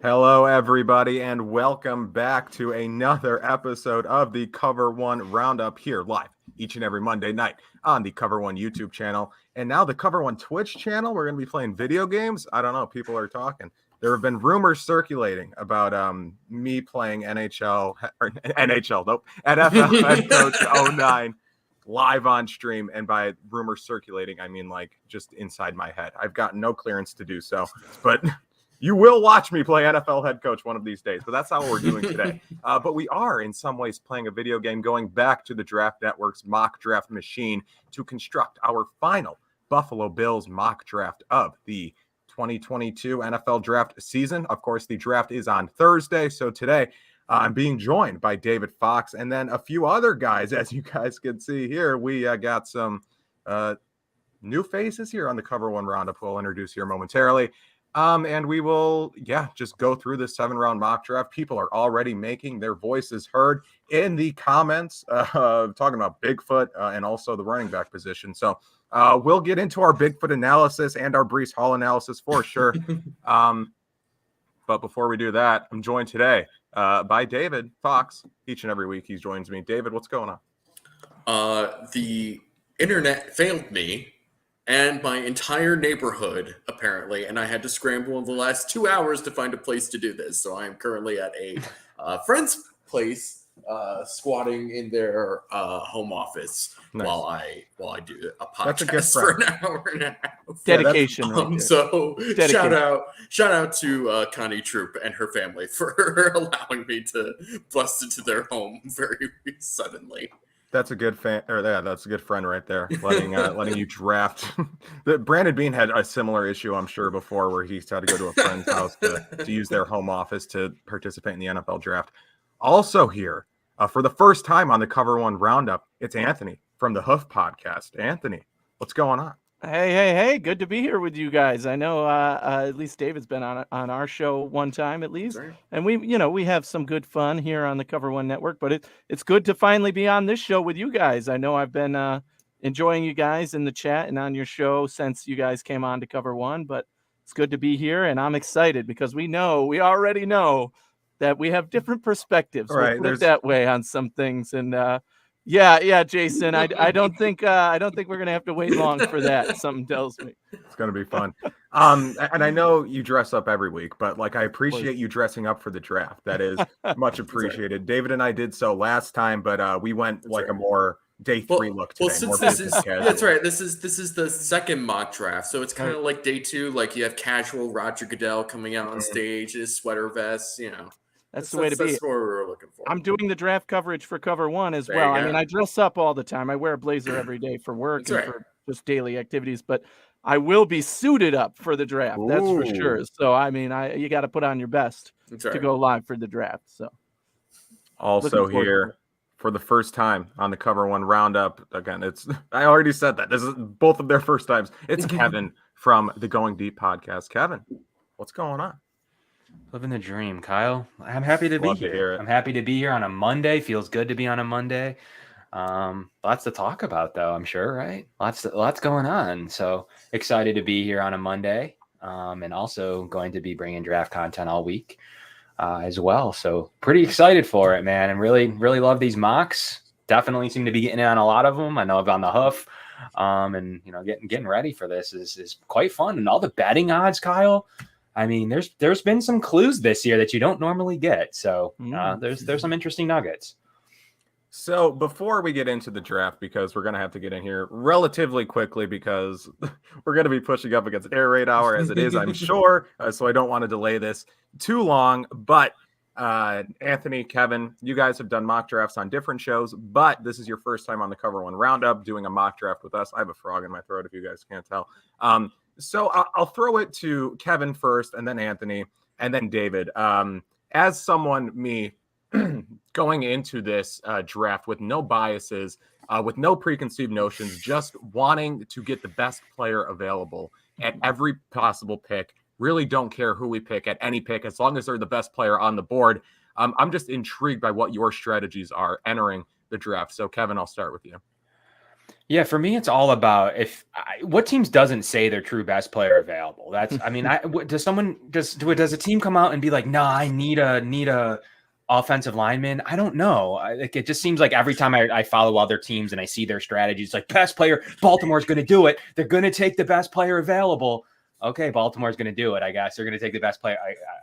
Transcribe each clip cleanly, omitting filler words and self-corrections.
Hello, everybody, and welcome back to another episode of the Cover One Roundup here live each and every Monday night on the Cover One YouTube channel. And now the Cover One Twitch channel, we're going to be playing video games. I don't know, people are talking. There have been rumors circulating about me playing NFL head coach 09 live on stream. And by rumors circulating, I mean like just inside my head. I've gotten no clearance to do so, but you will watch me play NFL head coach one of these days, but that's not what we're doing today. But we are in some ways playing a video game, going back to the Draft Network's mock draft machine to construct our final Buffalo Bills mock draft of the 2022 NFL draft season. Of course, the draft is on Thursday. So today I'm being joined by David Fox and then a few other guys. As you guys can see here, we got some new faces here on the Cover One Roundup we'll introduce here momentarily. And we will, just go through this 7-round mock draft. People are already making their voices heard in the comments, talking about Bigfoot and also the running back position. So we'll get into our Bigfoot analysis and our Breece Hall analysis for sure. But before we do that, I'm joined today by David Fox. Each and every week he joins me. David, what's going on? The internet failed me and my entire neighborhood, apparently, and I had to scramble in the last 2 hours to find a place to do this. So I am currently at a friend's place, squatting in their home office. Nice. while I do a podcast for an hour and a half. Dedication. Right so dedication. Shout out to Connie Troop and her family for allowing me to bust into their home very suddenly. That's a good that's a good friend right there, letting you draft. Brandon Bean had a similar issue, I'm sure, before, where he's had to go to a friend's house to use their home office to participate in the NFL draft. Also here, for the first time on the Cover One Roundup, it's Anthony from the Hoof podcast. Anthony, what's going on? Hey, good to be here with you guys. I know at least David's been on our show one time at least. Right. And we have some good fun here on the Cover One Network, but it's good to finally be on this show with you guys. I know I've been enjoying you guys in the chat and on your show since you guys came on to Cover One, but it's good to be here and I'm excited because we already know that we have different perspectives. Right. We'll put it that way on some things. And Yeah, Jason. I don't think we're gonna have to wait long for that. Something tells me it's gonna be fun. And I know you dress up every week, but I appreciate you dressing up for the draft. That is much appreciated. Right. David and I did so last time, but we went a more day 3 look today. That's right. This is the second mock draft, so it's kind of like day 2. Like you have casual Roger Goodell coming out on stage, his sweater vest, That's the way to be. That's what we were looking for. I'm doing the draft coverage for Cover One as well. I mean, I dress up all the time. I wear a blazer every day for work for just daily activities, but I will be suited up for the draft. Ooh. That's for sure. So, I mean, you got to put on your best to go live for the draft. So, also here for the first time on the Cover One Roundup, again, I already said that. This is both of their first times. It's Kevin from the Going Deep podcast. Kevin, what's going on? Living the dream, Kyle. I'm happy to be here. I'm happy to be here on a Monday. Feels good to be on a Monday. Lots to talk about, though, I'm sure, right? Lots going on. So excited to be here on a Monday, and also going to be bringing draft content all week as well. So pretty excited for it, man. And really, really love these mocks. Definitely seem to be getting in on a lot of them. I know I've on the Hoof, and getting ready for this is quite fun. And all the betting odds, Kyle. I mean, there's been some clues this year that you don't normally get. So there's some interesting nuggets. So before we get into the draft, because we're going to have to get in here relatively quickly because we're going to be pushing up against air raid hour as it is, I'm sure. So I don't want to delay this too long. But Anthony, Kevin, you guys have done mock drafts on different shows, but this is your first time on the Cover One Roundup doing a mock draft with us. I have a frog in my throat if you guys can't tell. So I'll throw it to Kevin first and then Anthony and then David. As someone, me, going into this draft with no biases, with no preconceived notions, just wanting to get the best player available at every possible pick, really don't care who we pick at any pick, as long as they're the best player on the board. I'm just intrigued by what your strategies are entering the draft. So Kevin, I'll start with you. Yeah, for me, it's all about what teams doesn't say their true best player available. That's, I mean, does a team come out and be like, no, I need a offensive lineman? I don't know. It just seems like every time I follow other teams and I see their strategies, like best player, Baltimore's going to do it. They're going to take the best player available. Okay, Baltimore's going to do it. I guess they're going to take the best player.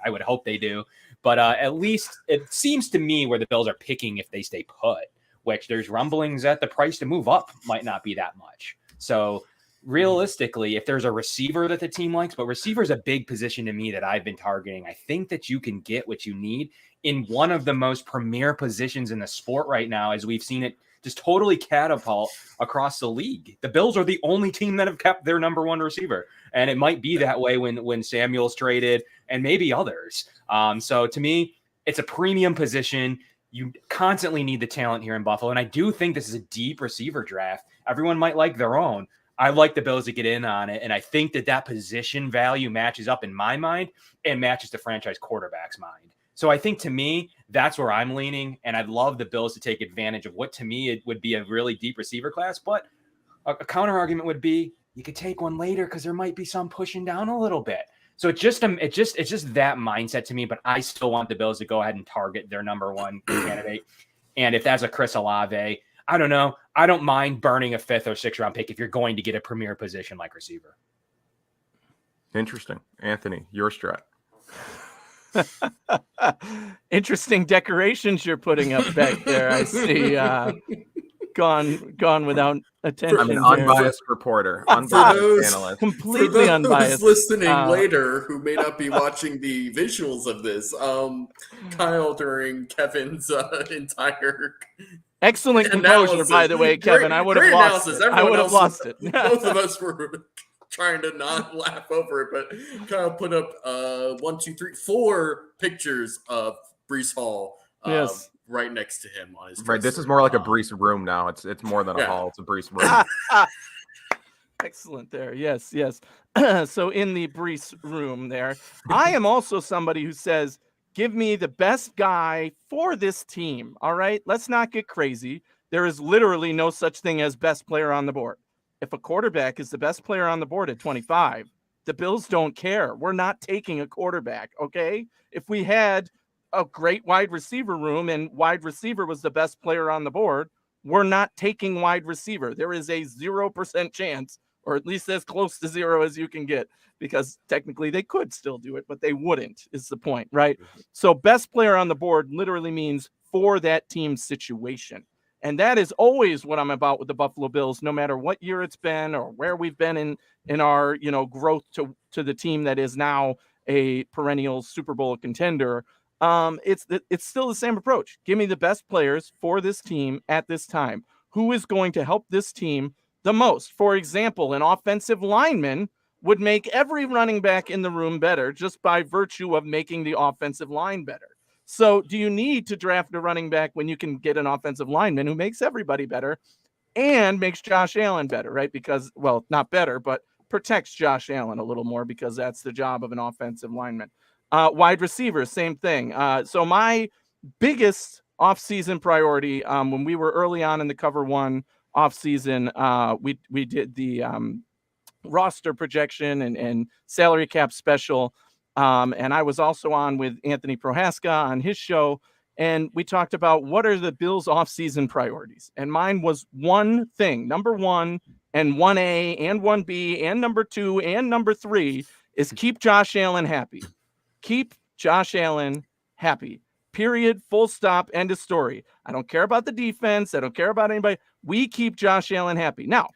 I would hope they do, but at least it seems to me where the Bills are picking if they stay put, which there's rumblings that the price to move up might not be that much. So realistically, if there's a receiver that the team likes, but receiver is a big position to me that I've been targeting, I think that you can get what you need in one of the most premier positions in the sport right now, as we've seen it just totally catapult across the league. The Bills are the only team that have kept their number one receiver. And it might be that way when Samuel's traded and maybe others. So to me, it's a premium position. You constantly need the talent here in Buffalo. And I do think this is a deep receiver draft. Everyone might like their own. I like the Bills to get in on it. And I think that position value matches up in my mind and matches the franchise quarterback's mind. So I think to me, that's where I'm leaning. And I'd love the Bills to take advantage of what to me it would be a really deep receiver class. But a counter argument would be you could take one later because there might be some pushing down a little bit. So it's just that mindset to me, but I still want the Bills to go ahead and target their number one candidate. And if that's a Chris Olave, I don't know. I don't mind burning a 5th or 6th round pick if you're going to get a premier position like receiver. Interesting. Anthony, your strat. Interesting decorations you're putting up back there. I see. Gone without attention. I'm an unbiased reporter, unbiased analyst, completely unbiased. Listening later, who may not be watching the visuals of this, Kyle during Kevin's entire excellent composure, by the way, Kevin. I would have lost it. I would have lost it. Both of us were trying to not laugh over it, but Kyle put up 4 pictures of Breece Hall. Yes. Right next to him on his right. This is more like a Breece room now. It's more than a hall. It's a Breece room. Excellent there. Yes. So in the Breece room there, I am also somebody who says, give me the best guy for this team. All right. Let's not get crazy. There is literally no such thing as best player on the board. If a quarterback is the best player on the board at 25, the Bills don't care. We're not taking a quarterback. Okay. If we had a great wide receiver room and wide receiver was the best player on the board, we're not taking wide receiver. There is a 0% chance, or at least as close to 0 as you can get, because technically they could still do it, but they wouldn't, is the point, right? So best player on the board literally means for that team's situation. And that is always what I'm about with the Buffalo Bills, no matter what year it's been or where we've been in our, growth to the team that is now a perennial Super Bowl contender. It's still the same approach. Give me the best players for this team at this time. Who is going to help this team the most? For example, an offensive lineman would make every running back in the room better just by virtue of making the offensive line better. So do you need to draft a running back when you can get an offensive lineman who makes everybody better and makes Josh Allen better, right? Because, well, not better, but protects Josh Allen a little more, because that's the job of an offensive lineman. Wide receiver, same thing. So my biggest offseason priority, when we were early on in the Cover One offseason, we did the roster projection and salary cap special. And I was also on with Anthony Prohaska on his show, and we talked about what are the Bills offseason priorities. And mine was one thing, number 1 and 1A and 1B and number 2 and number 3 is keep Josh Allen happy. Keep Josh Allen happy. Period. Full stop. End of story. I don't care about the defense. I don't care about anybody. We keep Josh Allen happy. Now,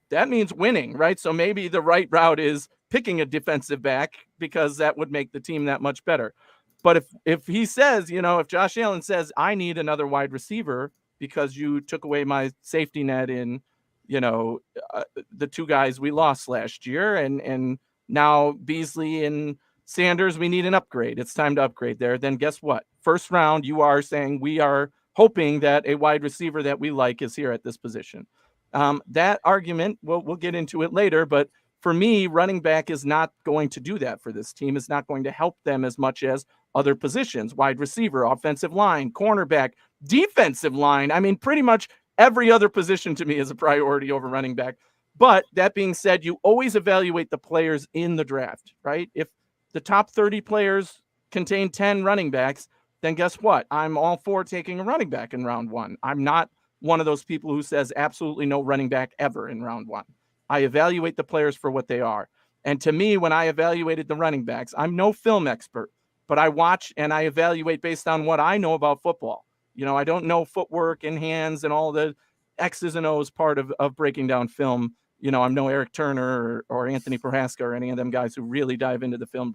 that means winning, right? So maybe the right route is picking a defensive back, because that would make the team that much better. But if he says, if Josh Allen says, I need another wide receiver because you took away my safety net in, the 2 guys we lost last year, and now Beasley and Sanders, we need an upgrade. It's time to upgrade there. Then guess what? First round, you are saying we are hoping that a wide receiver that we like is here at this position. That argument, we'll get into it later, but for me, running back is not going to do that for this team. It's not going to help them as much as other positions, wide receiver, offensive line, cornerback, defensive line. I mean, pretty much every other position to me is a priority over running back. But that being said, you always evaluate the players in the draft, right? If the top 30 players contain 10 running backs, then guess what? I'm all for taking a running back in round 1. I'm not one of those people who says absolutely no running back ever in round 1. I evaluate the players for what they are. And to me, when I evaluated the running backs, I'm no film expert, but I watch and I evaluate based on what I know about football. I don't know footwork and hands and all the X's and O's part of breaking down film. I'm no Eric Turner or Anthony Prohaska or any of them guys who really dive into the film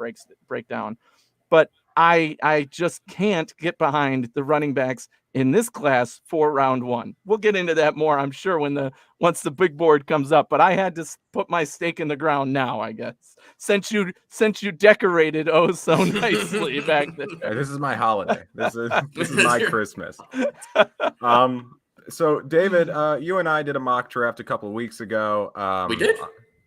breakdown. But I just can't get behind the running backs in this class for round 1. We'll get into that more, I'm sure, once the big board comes up. But I had to put my stake in the ground now, I guess, since you decorated so nicely back there. This is my holiday. This is my Christmas. So David, you and I did a mock draft a couple of weeks ago. We did.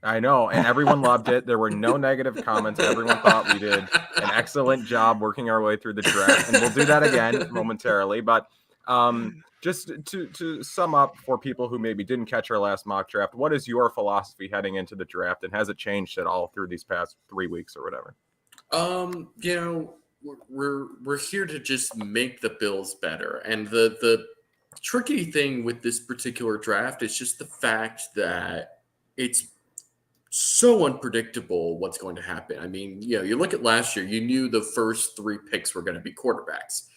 I know, and everyone loved it. There were no negative comments. Everyone thought we did an excellent job working our way through the draft, and we'll do that again momentarily. But just to sum up for people who maybe didn't catch our last mock draft, what is your philosophy heading into the draft, and has it changed at all through these past 3 weeks or whatever? We're here to just make the Bills better, and the tricky thing with this particular draft is just the fact that it's so unpredictable what's going to happen. I mean, you look at last year, you knew the first 3 picks were going to be quarterbacks.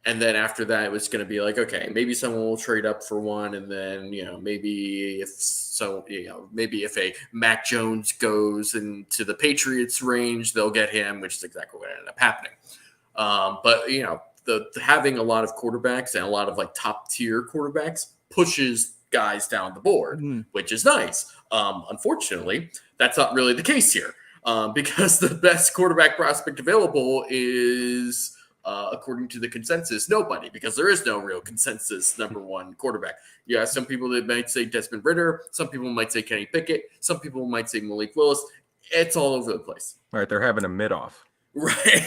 And then after that, it was going to be like, okay, maybe someone will trade up for one. And then, maybe if a Mac Jones goes into the Patriots range, they'll get him, which is exactly what ended up happening. But the having a lot of quarterbacks and a lot of like top tier quarterbacks pushes guys down the board, which is nice. Unfortunately, that's not really the case here because the best quarterback prospect available is, according to the consensus, nobody, because there is no real consensus number 1 quarterback. Yeah, some people that might say Desmond Ridder, some people might say Kenny Pickett, some people might say Malik Willis. It's all over the place. All right, they're having a mid-off. Right.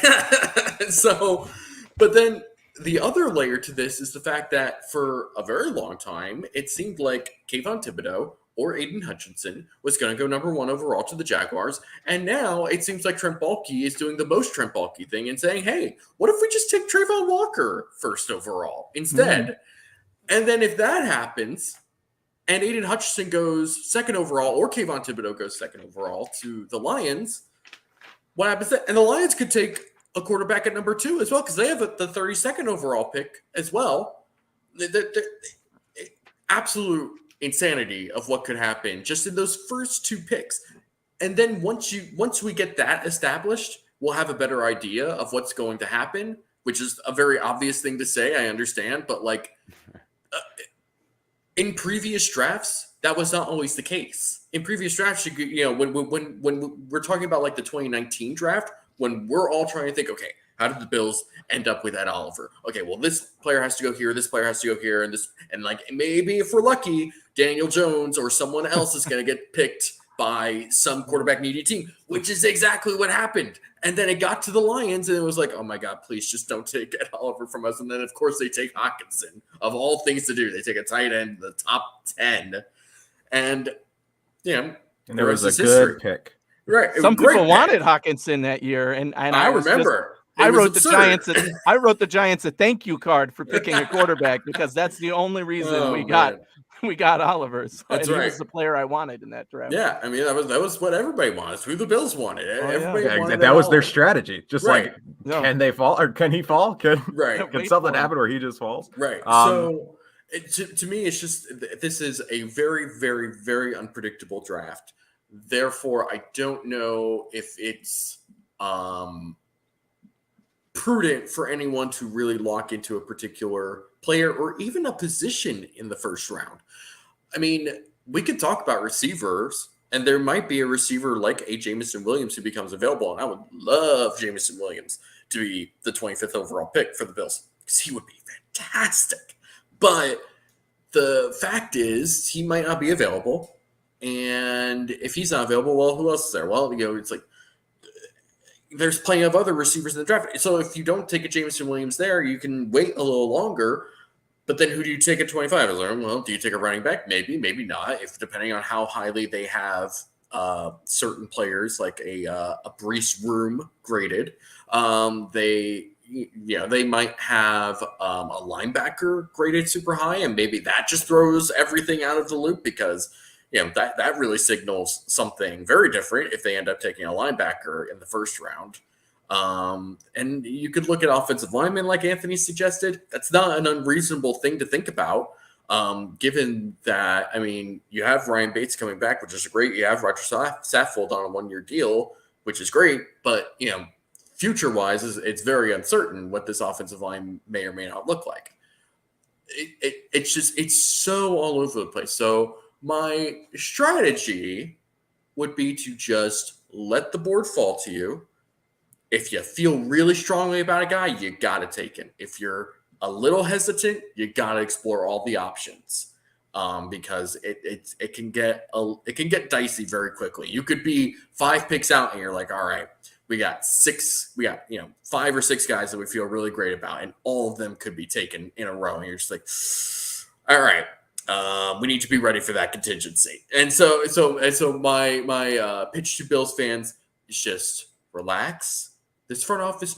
So, but then the other layer to this is the fact that for a very long time, it seemed like Kayvon Thibodeau or Aiden Hutchinson was going to go number 1 overall to the Jaguars. And now it seems like Trent Baalke is doing the most Trent Baalke thing and saying, hey, what if we just take Trayvon Walker first overall instead? And then if that happens and Aiden Hutchinson goes 2nd overall or Kayvon Thibodeau goes 2nd overall to the Lions, what happens then? And the Lions could take a quarterback at number 2 as well, because they have the 32nd overall pick as well. The absolute insanity of what could happen just in those first 2 picks. And then once we get that established, we'll have a better idea of what's going to happen, which is a very obvious thing to say, I understand, but like in previous drafts, that was not always the case. In previous drafts, when we're talking about like the 2019 draft, when we're all trying to think, okay, how did the Bills end up with Ed Oliver? Okay, well, this player has to go here, this player has to go here, and like maybe if we're lucky, Daniel Jones or someone else is going to get picked by some quarterback needy team, which is exactly what happened. And then it got to the Lions, and it was like, oh my God, please just don't take Ed Oliver from us. And then of course they take Hockenson. Of all things to do, they take a tight end, the top 10, and and there was a good pick. Right. Some people wanted Hockenson that year, and I remember. I wrote the Giants a thank you card for picking a quarterback because that's the only reason we got Oliver. So, that's and right. He was the player I wanted in that draft. Yeah, I mean that was what everybody wanted. It's who the Bills wanted. That was their strategy. Just right. Can they fall or can he fall? Can something happen where he just falls? Right. So to me, it's just this is a very, very, very unpredictable draft. Therefore, I don't know if it's prudent for anyone to really lock into a particular player or even a position in the first round. I mean, we could talk about receivers, and there might be a receiver like a Jameson Williams who becomes available, and I would love Jameson Williams to be the 25th overall pick for the Bills because he would be fantastic. But the fact is he might not be available. And if he's not available, well, who else is there? Well, it's like there's plenty of other receivers in the draft. So if you don't take a Jameson Williams there, you can wait a little longer. But then who do you take at 25? I was like, well, do you take a running back? Maybe, maybe not. If depending on how highly they have certain players like a Brees Room graded, they might have a linebacker graded super high, and maybe that just throws everything out of the loop because that really signals something very different if they end up taking a linebacker in the first round. And you could look at offensive linemen like Anthony suggested. That's not an unreasonable thing to think about. Given that, you have Ryan Bates coming back, which is great. You have Roger Saffold on a 1-year deal, which is great. But, future-wise, it's very uncertain what this offensive line may or may not look like. It's so all over the place. So my strategy would be to just let the board fall to you. If you feel really strongly about a guy, you got to take him. If you're a little hesitant, you got to explore all the options because it can get dicey very quickly. You could be 5 picks out and you're like, all right, we got 5 or 6 guys that we feel really great about, and all of them could be taken in a row. And you're just like, all right, we need to be ready for that contingency. And so my pitch to Bills fans is just relax. This front office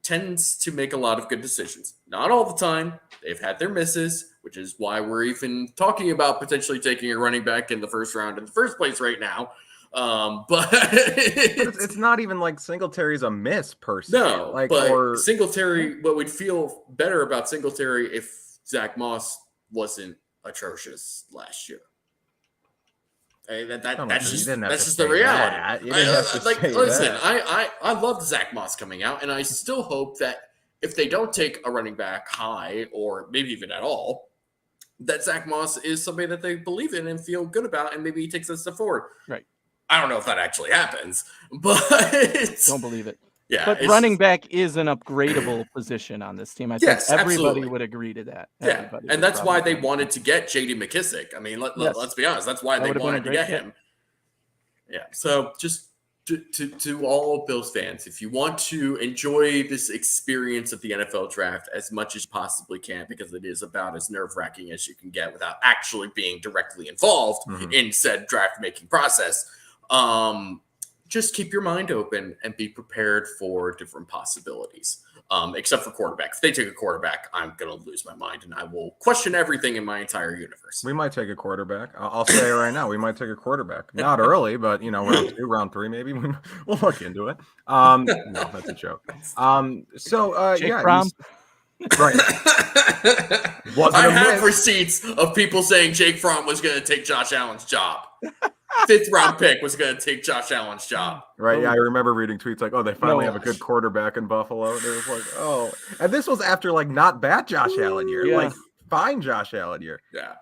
tends to make a lot of good decisions. Not all the time. They've had their misses, which is why we're even talking about potentially taking a running back in the first round in the first place right now. But it's not even like Singletary's a miss per se. No, Singletary, what would feel better about Singletary if Zach Moss wasn't atrocious last year. That's just the reality. I loved Zach Moss coming out, and I still hope that if they don't take a running back high or maybe even at all, that Zach Moss is somebody that they believe in and feel good about, and maybe he takes a step forward. Right. I don't know if that actually happens, but don't believe it. Yeah, but running back is an upgradable position on this team. I think everybody would agree to that. Yeah, and that's why they wanted to get J.D. McKissick. Let's be honest. That's why they wanted to get him. Yeah. So just to all Bills fans, if you want to enjoy this experience of the NFL draft as much as you possibly can, because it is about as nerve-wracking as you can get without actually being directly involved in said draft-making process, just keep your mind open and be prepared for different possibilities, except for quarterback. If they take a quarterback, I'm going to lose my mind, and I will question everything in my entire universe. We might take a quarterback. I'll say it right now. We might take a quarterback. Not early, but, round 2, round 3, maybe. We'll look into it. No, that's a joke. Jake Fromm. Right. I have receipts of people saying Jake Fromm was going to take Josh Allen's job. 5th round pick was going to take Josh Allen's job. Right. Yeah. I remember reading tweets like, they finally have a good quarterback in Buffalo. There was like, and this was after not bad Josh Allen year, fine Josh Allen year. Yeah.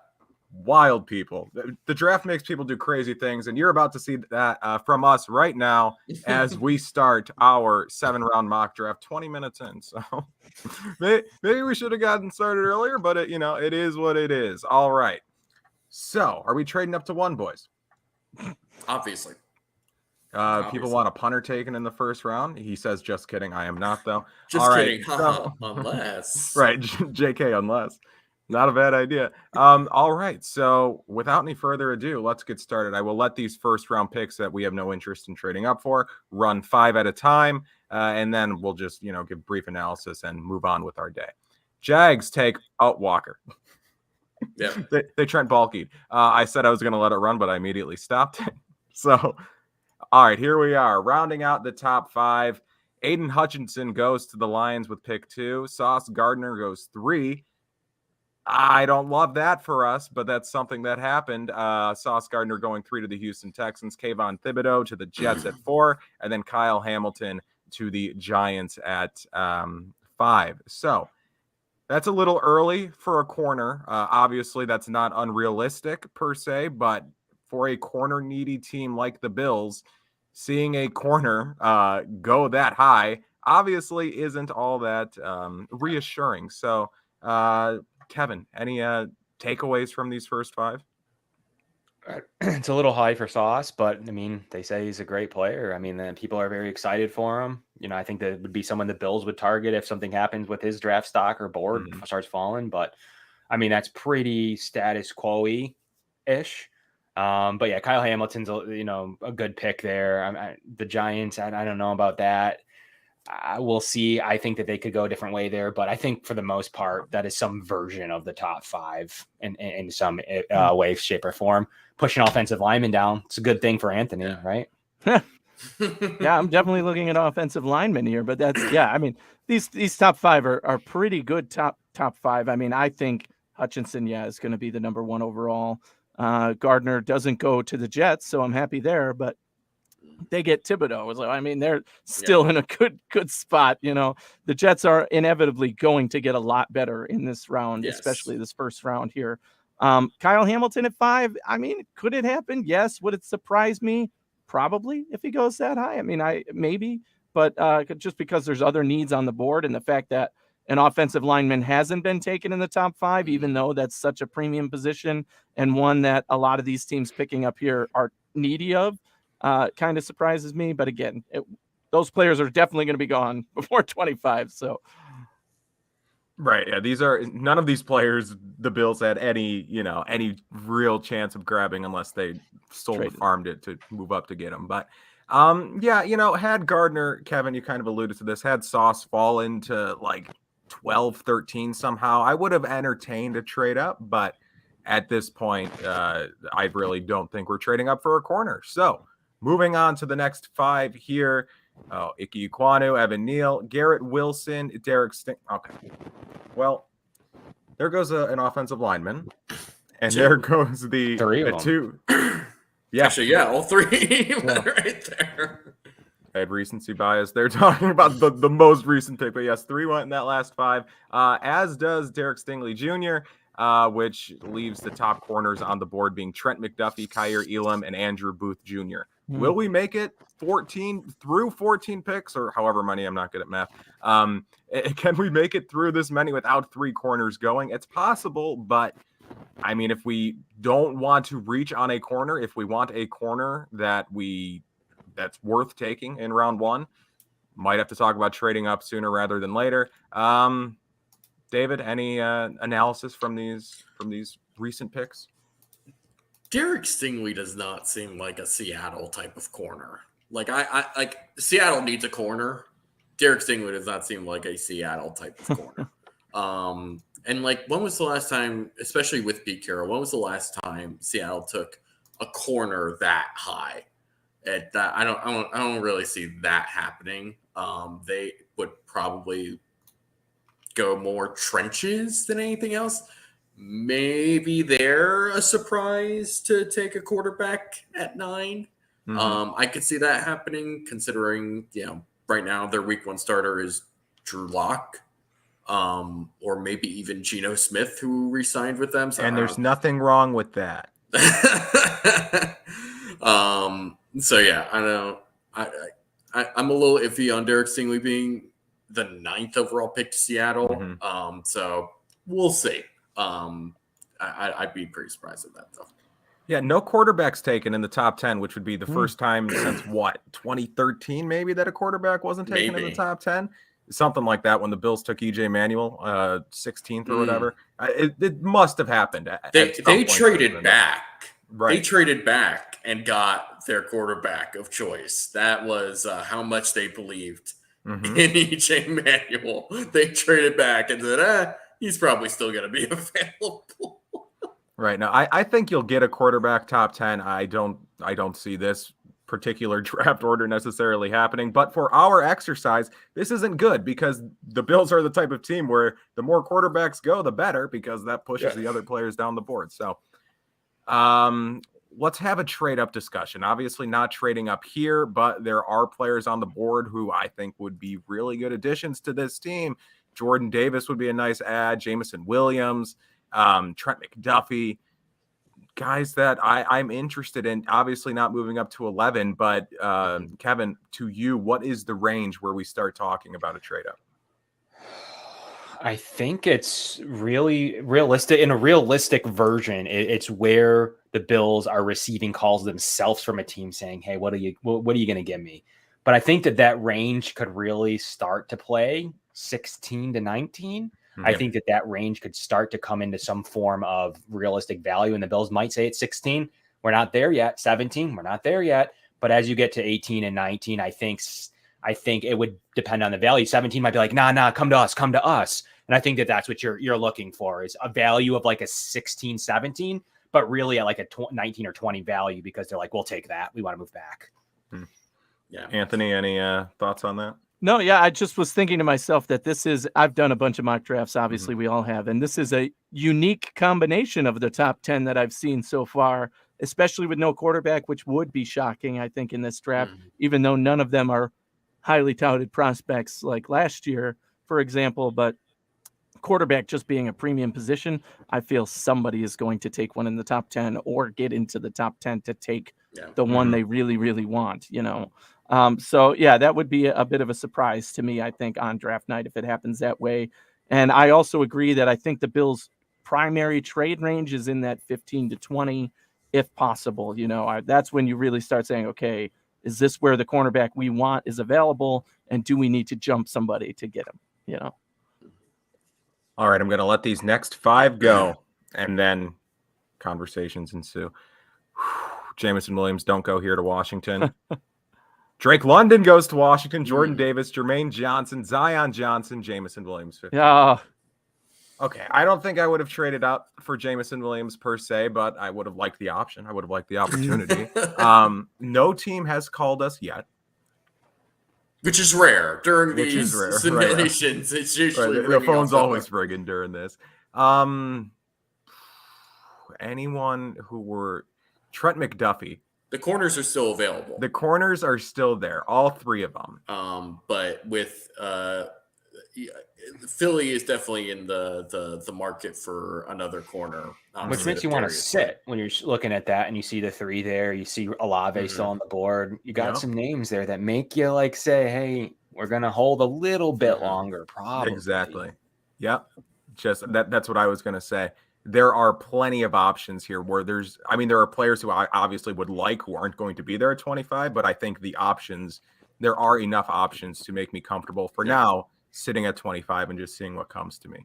Wild people. The draft makes people do crazy things. And you're about to see that from us right now as we start our 7-round mock draft 20 minutes in. So maybe we should have gotten started earlier, but it is what it is. All right. So are we trading up to 1, boys? Obviously. People want a punter taken in the first round. He says, just kidding. I am not, though. Just all kidding. Right. So, unless. Right. JK, unless. Not a bad idea. All right. So without any further ado, let's get started. I will let these first round picks that we have no interest in trading up for run 5 at a time. And then we'll just, give brief analysis and move on with our day. Jags take Walker. Yeah, they Trent Baalke. I said I was going to let it run, but I immediately stopped. So, all right, here we are, rounding out the top 5. Aiden Hutchinson goes to the Lions with pick 2. Sauce Gardner goes 3. I don't love that for us, but that's something that happened. Sauce Gardner going 3 to the Houston Texans. Kayvon Thibodeau to the Jets at 4, and then Kyle Hamilton to the Giants at 5. So. That's a little early for a corner. Obviously, that's not unrealistic per se, but for a corner-needy team like the Bills, seeing a corner go that high obviously isn't all that reassuring. So, Kevin, any takeaways from these first 5? It's a little high for Sauce, but they say he's a great player. People are very excited for him. I think that would be someone the Bills would target if something happens with his draft stock or board starts falling. But I mean, that's pretty status quo-ish. But yeah, Kyle Hamilton's, a good pick there. The Giants, I don't know about that. We'll see. I think that they could go a different way there, but I think for the most part, that is some version of the top 5 in some way, shape, or form. Pushing offensive linemen down. It's a good thing for Anthony, right? Yeah, I'm definitely looking at offensive linemen here, but I mean, these top 5 are pretty good top 5. I mean, I think Hutchinson, is going to be the number 1 overall. Gardner doesn't go to the Jets, so I'm happy there, but they get Thibodeau. So, I mean, they're still in a good spot. The Jets are inevitably going to get a lot better in this round, especially this first round here. Kyle Hamilton at 5. I mean, could it happen? Yes. Would it surprise me? Probably, if he goes that high. I mean, maybe, but just because there's other needs on the board, and the fact that an offensive lineman hasn't been taken in the top 5, even though that's such a premium position and one that a lot of these teams picking up here are needy of, kind of surprises me. But again, those players are definitely going to be gone before 25. So. Right. Yeah. None of these players the Bills had any real chance of grabbing unless they farmed it to move up to get them. But had Gardner, Kevin, you kind of alluded to this, had Sauce fall into like 12, 13 somehow, I would have entertained a trade up. But at this point, I really don't think we're trading up for a corner. So moving on to the next 5 here. Ike Ekwonu, Evan Neal, Garrett Wilson, Derek Sting. Okay. Well, there goes an offensive lineman. And there goes the 2. Yeah. Actually, all 3 right there. I had recency bias. They're talking about the most recent pick. But yes, 3 went in that last 5. As does Derek Stingley Jr., which leaves the top corners on the board being Trent McDuffie, Kyer Elam, and Andrew Booth Jr. Will we make it 14 picks, or however many? I'm not good at math. Can we make it through this many without 3 corners going? It's possible, but I mean, if we don't want to reach on a corner, if we want a corner that's worth taking in round 1, might have to talk about trading up sooner rather than later. David, any analysis from these recent picks? Derek Stingley does not seem like a Seattle type of corner. Like like Seattle needs a corner. Derek Stingley does not seem like a Seattle type of corner. And like, when was the last time, especially with Pete Carroll, when was the last time Seattle took a corner that high? I don't really see that happening. They would probably go more trenches than anything else. Maybe they're a surprise to take a quarterback at 9. I could see that happening, considering right now their week 1 starter is Drew Lock, or maybe even Geno Smith, who re-signed with them. And there's nothing wrong with that. So yeah, I know I'm a little iffy on Derek Stingley being the 9th overall pick to Seattle. So we'll see. I'd be pretty surprised at that though. Yeah, no quarterbacks taken in the top 10, which would be the first time since 2013 maybe that a quarterback wasn't taken in the top 10. Something like that when the Bills took EJ Manuel 16th or whatever. It must have happened. They traded back. Right. They traded back and got their quarterback of choice. That was how much they believed in EJ Manuel. They traded back and said, he's probably still going to be available. Right. Now, I think you'll get a quarterback top 10. I don't see this particular draft order necessarily happening. But for our exercise, this isn't good because the Bills are the type of team where the more quarterbacks go, the better, because that pushes the other players down the board. So let's have a trade up discussion. Obviously not trading up here, but there are players on the board who I think would be really good additions to this team. Jordan Davis would be a nice add. Jameson Williams, Trent McDuffie, guys that I'm interested in. Obviously not moving up to 11, but Kevin, to you, what is the range where we start talking about a trade up? I think it's really realistic. In a realistic version, it's where the Bills are receiving calls themselves from a team saying, "Hey, what are you going to give me?" But I think that range could really start to play 16 to 19. I think that range could start to come into some form of realistic value. And the Bills might say it's 16. We're not there yet. 17. We're not there yet. But as you get to 18 and 19, I think it would depend on the value. 17 might be like, nah, come to us. And I think that's what you're looking for, is a value of like a 16, 17, but really at like a 19 or 20 value, because they're like, we'll take that. We want to move back. Yeah. Anthony, any thoughts on that? No, yeah, I just was thinking to myself that I've done a bunch of mock drafts, obviously we all have, and this is a unique combination of the top 10 that I've seen so far, especially with no quarterback, which would be shocking, I think, in this draft, even though none of them are highly touted prospects like last year, for example. But quarterback just being a premium position, I feel somebody is going to take one in the top 10 or get into the top 10 to take the one they really, really want, So, yeah, that would be a bit of a surprise to me, I think, on draft night if it happens that way. And I also agree that I think the Bills' primary trade range is in that 15 to 20, if possible. That's when you really start saying, okay, is this where the cornerback we want is available? And do we need to jump somebody to get him? All right, I'm going to let these next 5 go, and then conversations ensue. Jameson Williams, don't go here to Washington. Drake London goes to Washington. Jordan Davis, Jermaine Johnson, Zion Johnson, Jameson Williams. 50. Yeah. Okay, I don't think I would have traded out for Jameson Williams per se, but I would have liked the option. I would have liked the opportunity. No team has called us yet. Which is rare during these simulations. Right. It's usually the phone's always ringing during this. Anyone who were Trent McDuffie. The corners are still available. The corners are still there, all 3 of them. But with Philly is definitely in the market for another corner. Which makes you want to sit when you're looking at that and you see the 3 there. You see Olave still on the board. You got some names there that make you like say, hey, we're going to hold a little bit longer, probably. Exactly. Yep. Just that's what I was going to say. There are plenty of options here where there are players who I obviously would like who aren't going to be there at 25, but I think there are enough options to make me comfortable for now sitting at 25 and just seeing what comes to me.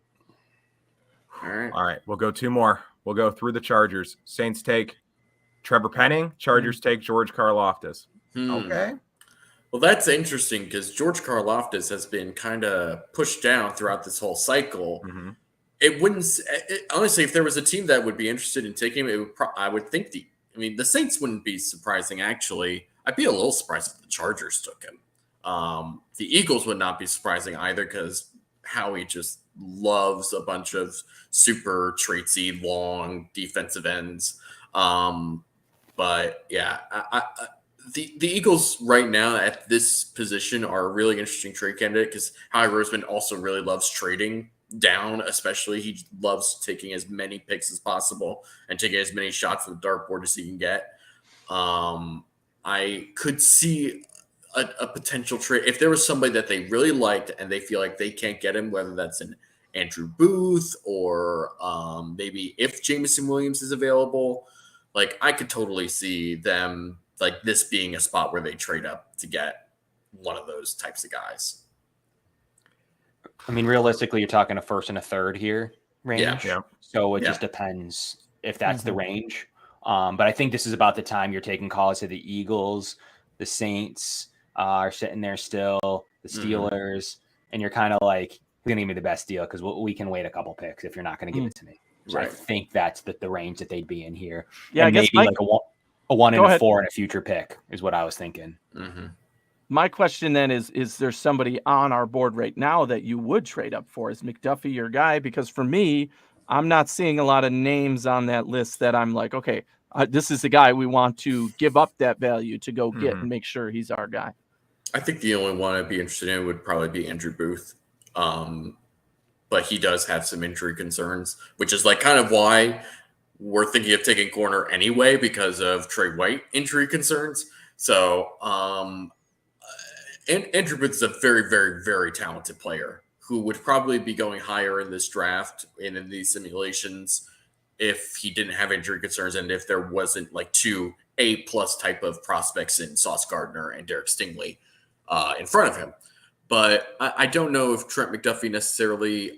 All right. We'll go 2 more. We'll go through the Chargers. Saints take Trevor Penning. Chargers take George Karlaftis. Okay. Well, that's interesting because George Karlaftis has been kind of pushed down throughout this whole cycle. It wouldn't honestly, if there was a team that would be interested in taking him, I would think the Saints wouldn't be surprising. Actually, I'd be a little surprised if the Chargers took him. The Eagles would not be surprising either because Howie just loves a bunch of super traitsy, long defensive ends. But yeah, the Eagles right now at this position are a really interesting trade candidate because Howie Roseman also really loves trading down, especially he loves taking as many picks as possible and taking as many shots at the dartboard as he can get. I could see a potential trade if there was somebody that they really liked and they feel like they can't get him, whether that's an Andrew Booth or maybe if Jameson Williams is available. Like I could totally see them like this being a spot where they trade up to get one of those types of guys. I mean, realistically, you're talking a first and a third here range. Yeah. So it just depends if that's the range. But I think this is about the time you're taking calls to the Eagles, the Saints are sitting there still, the Steelers, and you're kind of like, who's going to give me the best deal? Because we can wait a couple picks if you're not going to give it to me. So I think that's the range that they'd be in here. Yeah, and I guess maybe like a 1 and a 4 and a future pick is what I was thinking. My question then is there somebody on our board right now that you would trade up for? Is McDuffie your guy? Because for me, I'm not seeing a lot of names on that list that I'm like, okay, this is the guy we want to give up that value to go get and make sure he's our guy. I think the only one I'd be interested in would probably be Andrew Booth. But he does have some injury concerns, which is like kind of why we're thinking of taking corner anyway because of Trey White injury concerns. So Andrew Booth is a very, very, very talented player who would probably be going higher in this draft and in these simulations if he didn't have injury concerns and if there wasn't like 2 A+ type of prospects in Sauce Gardner and Derek Stingley in front of him. But I don't know if Trent McDuffie necessarily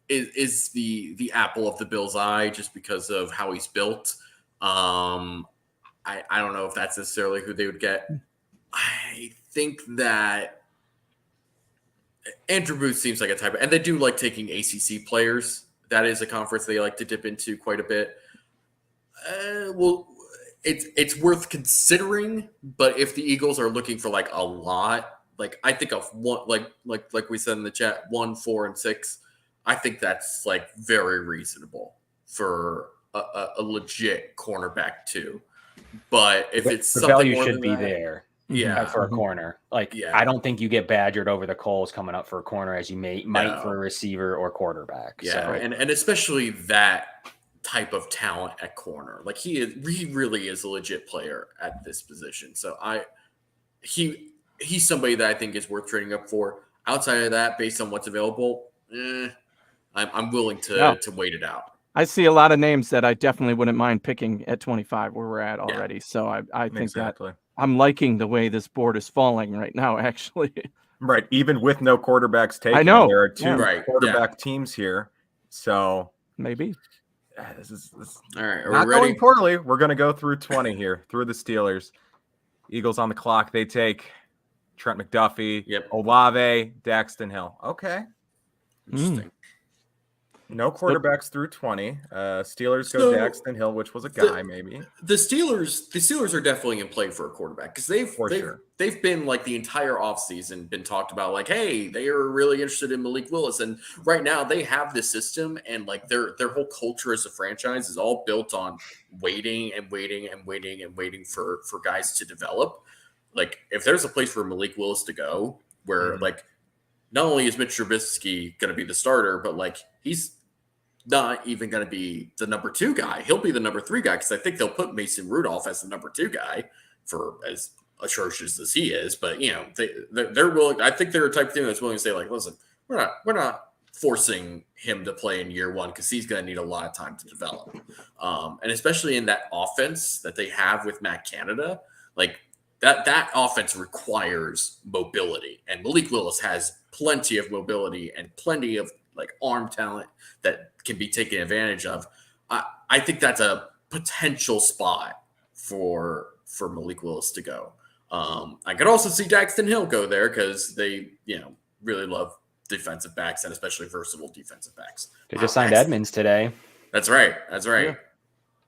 is the apple of the Bills' eye just because of how he's built. I don't know if that's necessarily who they would get. I think that Andrew Booth seems like a type, and they do like taking ACC players. That is a conference they like to dip into quite a bit. Well, it's worth considering, but if the Eagles are looking for like a lot, like I think of one, like we said in the chat, 1, 4, and 6. I think that's like very reasonable for a legit cornerback too. But if it's the something value more should than be that, there. yeah, For a corner. Like, yeah. I don't think you get badgered over the coals coming up for a corner as you might for a receiver or quarterback. Yeah, so. and especially that type of talent at corner. Like he really is a legit player at this position. So he's somebody that I think is worth trading up for. Outside of that, based on what's available, I'm willing to wait it out. I see a lot of names that I definitely wouldn't mind picking at 25 where we're at already. Yeah. So I think that I'm liking the way this board is falling right now, actually. Right. Even with no quarterbacks taken, I know. there are 2 quarterback teams here. So maybe. This all right. Are not we ready? Going poorly. We're going to go through 20 here, through the Steelers. Eagles on the clock. They take Trent McDuffie, Olave, Daxton Hill. Okay. Interesting. No quarterbacks through 20. Steelers go Daxton Hill, which was a guy maybe. The Steelers are definitely in play for a quarterback because they've been like the entire offseason been talked about like, hey, they are really interested in Malik Willis, and right now they have this system and like their whole culture as a franchise is all built on waiting for guys to develop. Like if there's a place for Malik Willis to go where like not only is Mitch Trubisky going to be the starter, but like he's not even going to be the number 2 guy. He'll be the number 3 guy because I think they'll put Mason Rudolph as the number 2 guy for as atrocious as he is. But you know they're willing. I think they're a type of team that's willing to say like, listen, we're not forcing him to play in year 1 because he's going to need a lot of time to develop. And especially in that offense that they have with Matt Canada, like that offense requires mobility, and Malik Willis has plenty of mobility and plenty of like arm talent that can be taken advantage of. I think that's a potential spot for Malik Willis to go. I could also see Daxton Hill go there because they, really love defensive backs and especially versatile defensive backs. They just signed Edmonds today. That's right. Yeah.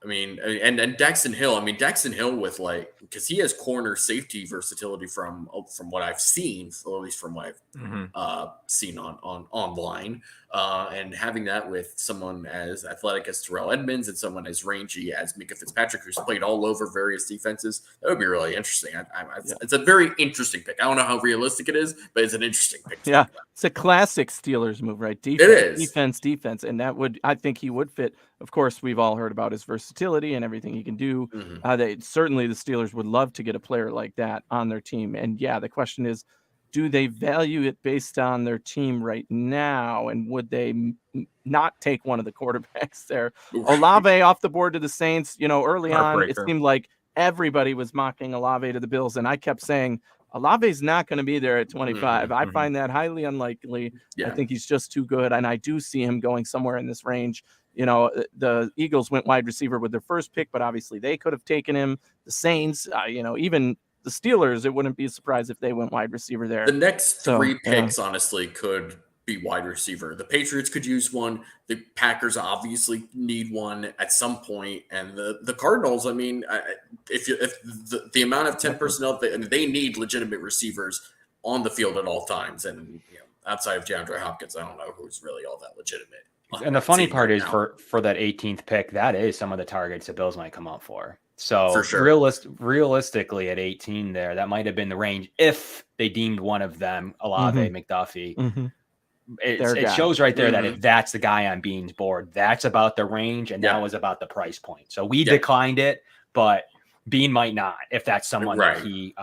I mean, and Daxton Hill with like, because he has corner safety versatility from what I've seen, or at least from what I've seen on online, and having that with someone as athletic as Terrell Edmonds and someone as rangy as Mika Fitzpatrick, who's played all over various defenses, that would be really interesting. It's a very interesting pick. I don't know how realistic it is, but it's an interesting pick. Yeah, it's a classic Steelers move, right? Defense, and I think he would fit. Of course, we've all heard about his versatility and everything he can do. Certainly the Steelers would love to get a player like that on their team. And the question is, do they value it based on their team right now? And would they not take one of the quarterbacks there? Olave off the board to the Saints, early on, it seemed like everybody was mocking Olave to the Bills. And I kept saying, Olave's not going to be there at 25. I find that highly unlikely. I think he's just too good. And I do see him going somewhere in this range. The Eagles went wide receiver with their first pick, but obviously they could have taken him. The Saints, even the Steelers, it wouldn't be a surprise if they went wide receiver there. The next 3 picks, honestly, could be wide receiver. The Patriots could use one. The Packers obviously need one at some point. And the Cardinals, I mean, if the amount of 10 personnel, they need legitimate receivers on the field at all times. And outside of DeAndre Hopkins, I don't know who's really all that legitimate. And the funny part is for that 18th pick, that is some of the targets the Bills might come out for. So for sure. Realistically at 18 there, that might have been the range if they deemed one of them Olave, McDuffie. It shows right there that if that's the guy on Bean's board, that's about the range, and that was about the price point. So we declined it, but Bean might not if that's someone that he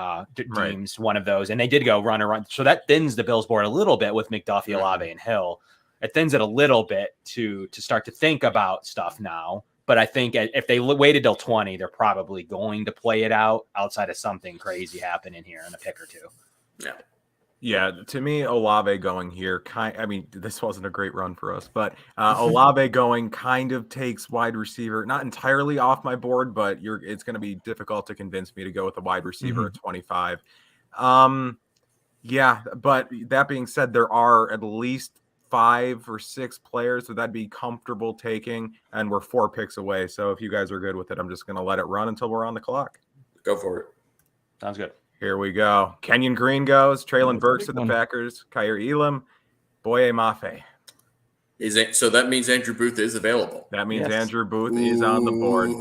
deems one of those. And they did go run. So that thins the Bills board a little bit with McDuffie, Olave, and Hill. It thins it a little bit to start to think about stuff now. But I think if they waited till 20, they're probably going to play it out outside of something crazy happening here in a pick or two. Yeah. Yeah, to me, Olave going here, I mean, this wasn't a great run for us, but Olave going kind of takes wide receiver, not entirely off my board, but it's going to be difficult to convince me to go with a wide receiver at 25. Yeah, but that being said, there are at least 5 or 6 players that I'd be comfortable taking, and we're 4 picks away. So if you guys are good with it, I'm just going to let it run until we're on the clock. Go for it. Sounds good. Here we go. Kenyon Green goes. Traylon Burks to the Packers. Kyer Elam. Boye Mafe. So that means Andrew Booth is available. That means Andrew Booth is on the board.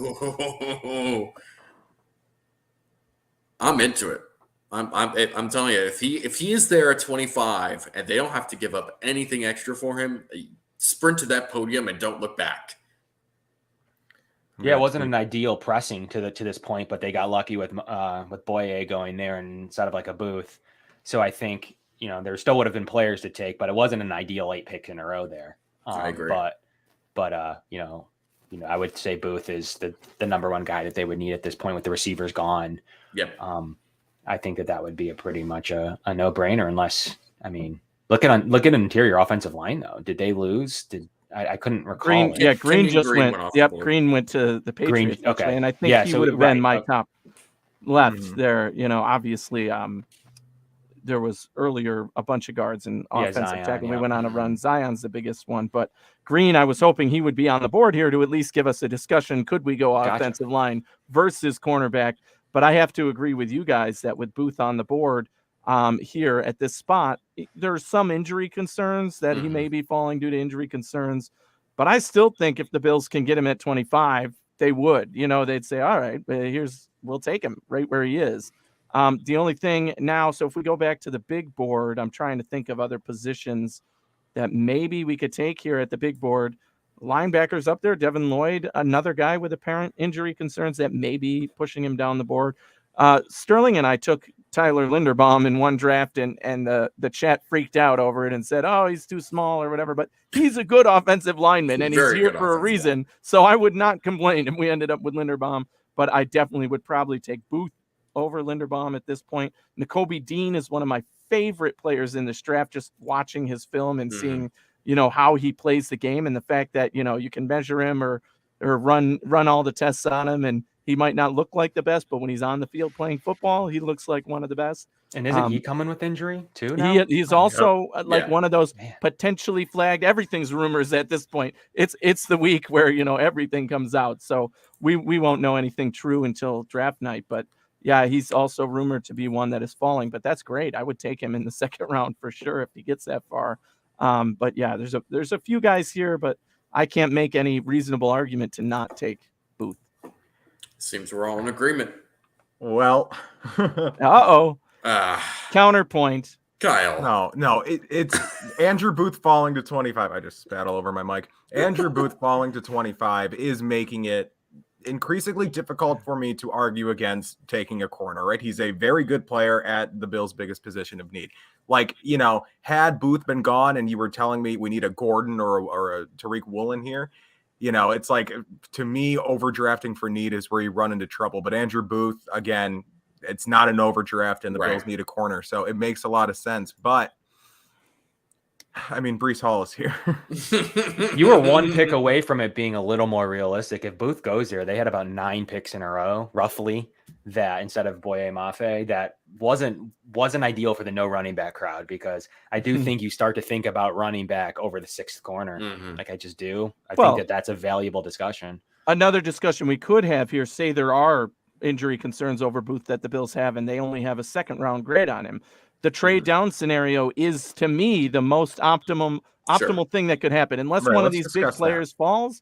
I'm into it. I'm telling you, if he is there at 25 and they don't have to give up anything extra for him, sprint to that podium and don't look back. Yeah, it wasn't an ideal pressing to this point, but they got lucky with Boye going there instead of like a Booth. So I think, there still would have been players to take, but it wasn't an ideal 8 picks in a row there. I agree. But I would say Booth is the number one guy that they would need at this point with the receivers gone. Yep. I think that would be a pretty much a no-brainer unless, look at interior offensive line though. Did they lose? I couldn't recall. Green just went. Yep, Green went to the Patriots. Green, okay, and I think he would have been my top left there. Obviously, there was earlier a bunch of guards and offensive tackle. We went on a run. Zion's the biggest one, but Green, I was hoping he would be on the board here to at least give us a discussion. Could we go offensive line versus cornerback? But I have to agree with you guys that with Booth on the board here at this spot, there's some injury concerns that he may be falling due to injury concerns. But I still think if the Bills can get him at 25, they would. They'd say, all right, we'll take him right where he is. The only thing now, so if we go back to the big board, I'm trying to think of other positions that maybe we could take here at the big board. Linebackers up there, Devin Lloyd, another guy with apparent injury concerns that may be pushing him down the board. Sterling and I took Tyler Linderbaum in one draft, and the chat freaked out over it and said, oh, he's too small or whatever. But he's a good offensive lineman, and he's here for a reason. So I would not complain if we ended up with Linderbaum, but I definitely would probably take Booth over Linderbaum at this point. Nakobe Dean is one of my favorite players in this draft, just watching his film and seeing how he plays the game, and the fact that you can measure him or run all the tests on him, and he might not look like the best, but when he's on the field playing football, he looks like one of the best. And isn't he coming with injury too now? He's also one of those potentially flagged. Everything's rumors at this point. It's the week where everything comes out, so we won't know anything true until draft night. But yeah, he's also rumored to be one that is falling. But that's great. I would take him in the second round for sure if he gets that far. But yeah, there's a few guys here, but I can't make any reasonable argument to not take Booth. Seems we're all in agreement. Well, counterpoint. Kyle. No, it's Andrew Booth falling to 25. I just spat all over my mic. Andrew Booth falling to 25 is making it increasingly difficult for me to argue against taking a corner, right? He's a very good player at the Bills' biggest position of need. Like, had Booth been gone and you were telling me we need a Gordon or a Tariq Woolen here, it's like, to me, overdrafting for need is where you run into trouble. But Andrew Booth, again, it's not an overdraft and the Bills need a corner. So it makes a lot of sense. But Breece Hall is here. You were one pick away from it being a little more realistic. If Booth goes there, they had about 9 picks in a row, roughly, that instead of Boye Mafe, that wasn't ideal for the no running back crowd, because I do think you start to think about running back over the 6th corner. Like I just do. I think that's a valuable discussion. Another discussion we could have here, say there are injury concerns over Booth that the Bills have, and they only have a 2nd round grade on him. The trade down scenario is, to me, the most optimal thing that could happen. Unless one of these big players falls,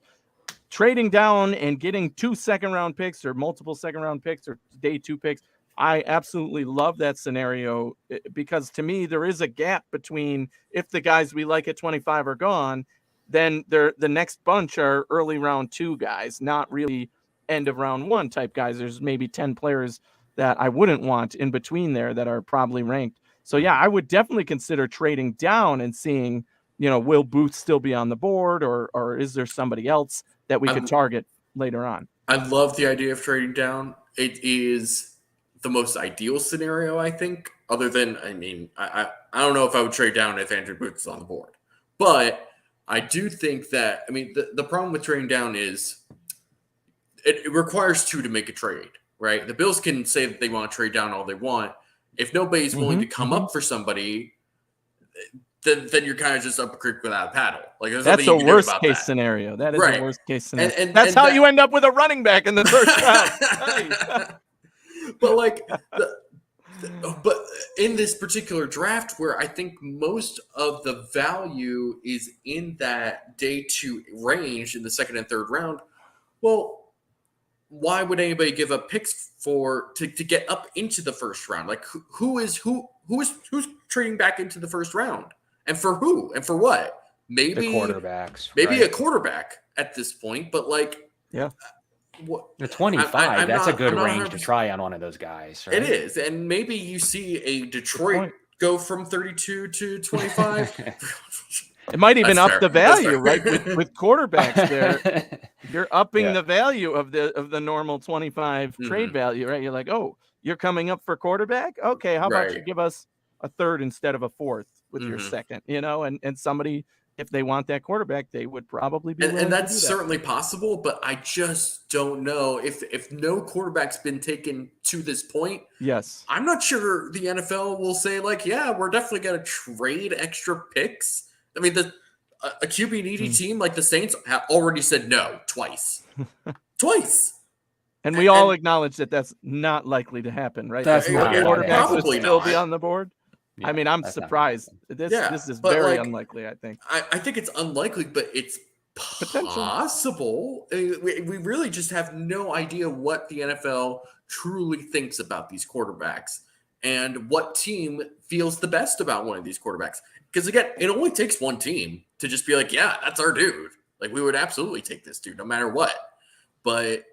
trading down and getting 2 2nd round picks or multiple 2nd round picks or day 2 picks, I absolutely love that scenario, because to me, there is a gap between, if the guys we like at 25 are gone, then the next bunch are early round 2 guys, not really end of round 1 type guys. There's maybe 10 players that I wouldn't want in between there that are probably ranked. So yeah, I would definitely consider trading down and seeing, will Booth still be on the board, or is there somebody else that we could target later on? I love the idea of trading down. It is the most ideal scenario, I think. Other than, I mean, I don't know if I would trade down if Andrew Booth is on the board. But I do think that, I mean, the problem with trading down is it requires two to make a trade, right? The Bills can say that they want to trade down all they want. If nobody's willing to come up for somebody, then you're kind of just up a creek without a paddle. Like that's a worst case scenario. That is a worst case scenario. And that's how you end up with a running back in the first round. But like, but in this particular draft, where I think most of the value is in that day two range in the second and third round, well, why would anybody give up picks to get up into the first round? Like who's trading back into the first round, and for who and for what? Maybe the quarterbacks, maybe a quarterback at this point, but like, the 25, that's a good range to try on one of those guys, right? It is. And maybe you see a Detroit go from 32 to 25. It might even up the value, right? With quarterbacks there, you're upping the value of the normal 25 trade value, right? You're like, oh, you're coming up for quarterback? Okay, how about you give us a third instead of a fourth with your second, and somebody, if they want that quarterback, they would probably be. And that's certainly possible, but I just don't know if no quarterback's been taken to this point. Yes, I'm not sure the NFL will say like, yeah, we're definitely going to trade extra picks. I mean, a QB needy team like the Saints have already said no twice. And we all acknowledge that that's not likely to happen, right? That's not quarterbacks would probably still not be on the board. Yeah, I mean, I'm surprised. This is very unlikely, I think. I think it's unlikely, but it's possible. We really just have no idea what the NFL truly thinks about these quarterbacks and what team feels the best about one of these quarterbacks. Because again, it only takes one team to just be like, yeah, that's our dude. Like, we would absolutely take this dude no matter what. But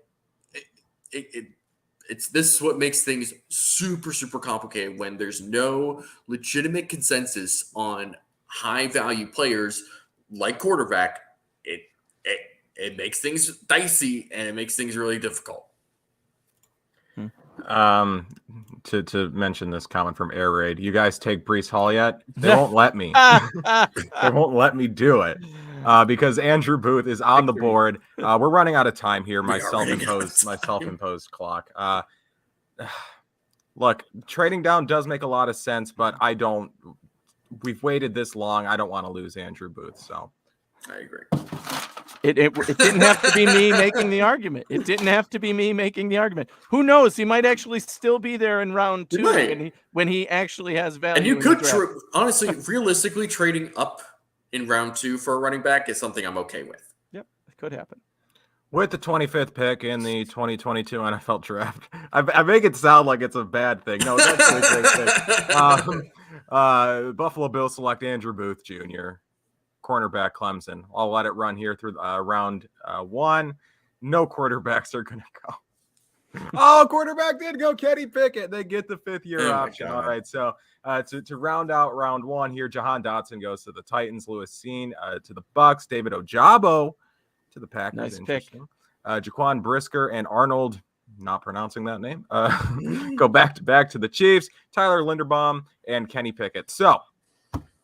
it's this is what makes things super, super complicated when there's no legitimate consensus on high value players like quarterback. It makes things dicey and it makes things really difficult. To mention this comment from Air Raid, you guys take Breece Hall yet? They won't let me. They won't let me do it. Because Andrew Booth is on the board. We're running out of time here. My self-imposed clock. Look, trading down does make a lot of sense, but we've waited this long. I don't want to lose Andrew Booth. So I agree. It didn't have to be me making the argument. Who knows? He might actually still be there in round 2 when he actually has value. And you could honestly, realistically, trading up in round 2 for a running back is something I'm okay with. Yep, it could happen. With the 25th pick in the 2022 NFL draft, I make it sound like it's a bad thing. No, it's actually a great pick. Buffalo Bills select Andrew Booth Jr., cornerback Clemson. I'll let it run here through round 1. No quarterbacks are going to go. Oh, quarterback did go. Kenny Pickett. They get the 5th-year option. All right, so to round out round 1 here, Jahan Dotson goes to the Titans. Lewis Cine to the Bucks. David Ojabo to the Packers. Nice pick. Jaquan Brisker and Arnold, not pronouncing that name, go back to the Chiefs. Tyler Linderbaum and Kenny Pickett. So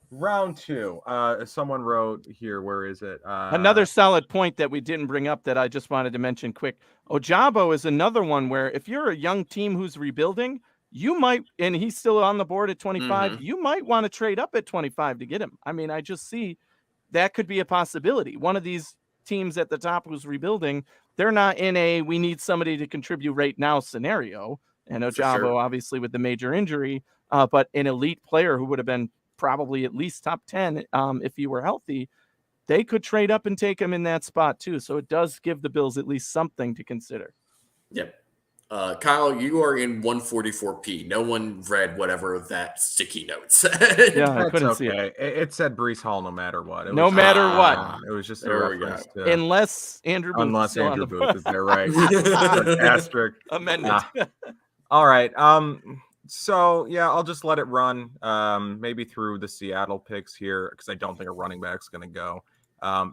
round 2. Someone wrote here, where is it? Another solid point that we didn't bring up that I just wanted to mention quick. Ojabo is another one where if you're a young team who's rebuilding, you might, and he's still on the board at 25, you might want to trade up at 25 to get him. I mean, I just see that could be a possibility. One of these teams at the top who's rebuilding, they're not in a we need somebody to contribute right now scenario. And Ojabo, obviously, with the major injury, but an elite player who would have been probably at least top 10 if he were healthy, they could trade up and take him in that spot too. So it does give the Bills at least something to consider. Yep. Kyle, you are in 144p. No one read whatever that sticky note said. Yeah, I couldn't see it. It said Breece Hall no matter what. It was just a reference to, unless Andrew Booth is there, right? Asterisk amendment. All right. So yeah, I'll just let it run. Maybe through the Seattle picks here because I don't think a running back's going to go.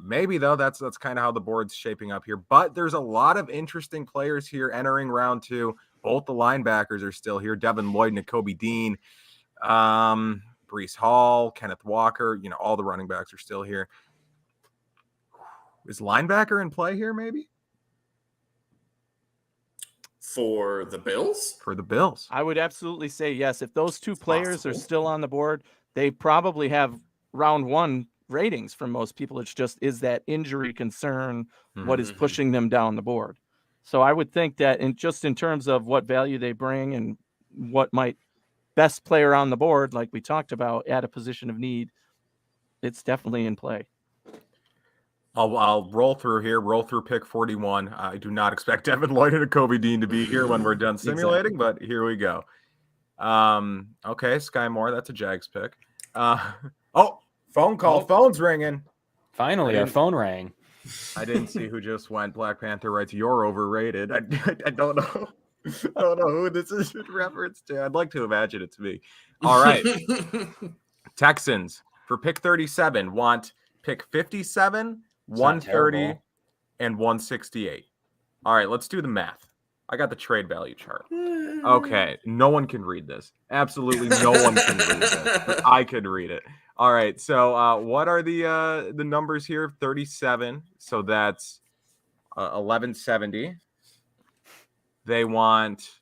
Maybe though, that's kind of how the board's shaping up here. But there's a lot of interesting players here entering round 2. Both the linebackers are still here. Devin Lloyd, Nakobe Dean. Breece Hall, Kenneth Walker, all the running backs are still here. Is linebacker in play here, maybe? For the Bills? For the Bills. I would absolutely say yes. If those two players possible. are still on the board, they probably have round 1 ratings from most people. It's just, is that injury concern what is pushing them down the board? So I would think that in terms of what value they bring and what might best player on the board, like we talked about, at a position of need, it's definitely in play. I'll roll through pick 41. I do not expect Devin Lloyd and Kobe Dean to be here when we're done simulating, but here we go. Okay, Sky Moore, that's a Jags pick. Phone call. Phone's ringing. Finally, our phone rang. I didn't see who just went. Black Panther writes, "You're overrated." I don't know. I don't know who this is in reference to. I'd like to imagine it's me. All right. Texans for pick 37 want pick 57, 130, and 168. All right, let's do the math. I got the trade value chart. Okay, no one can read this. Absolutely no one can read this, but I could read it. All right, so what are the numbers here? 37, so that's 1170. They want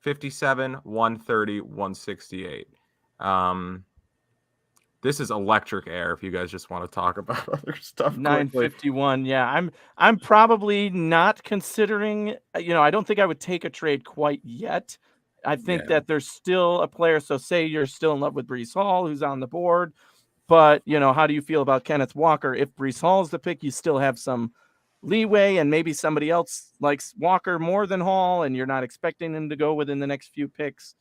57, 130, 168. This is electric air if you guys just want to talk about other stuff. 951. Yeah, I'm probably not considering, I don't think I would take a trade quite yet. I think that there's still a player. So say you're still in love with Breece Hall, who's on the board, but how do you feel about Kenneth Walker? If Breece Hall's the pick, you still have some leeway, and maybe somebody else likes Walker more than Hall, and you're not expecting him to go within the next few picks.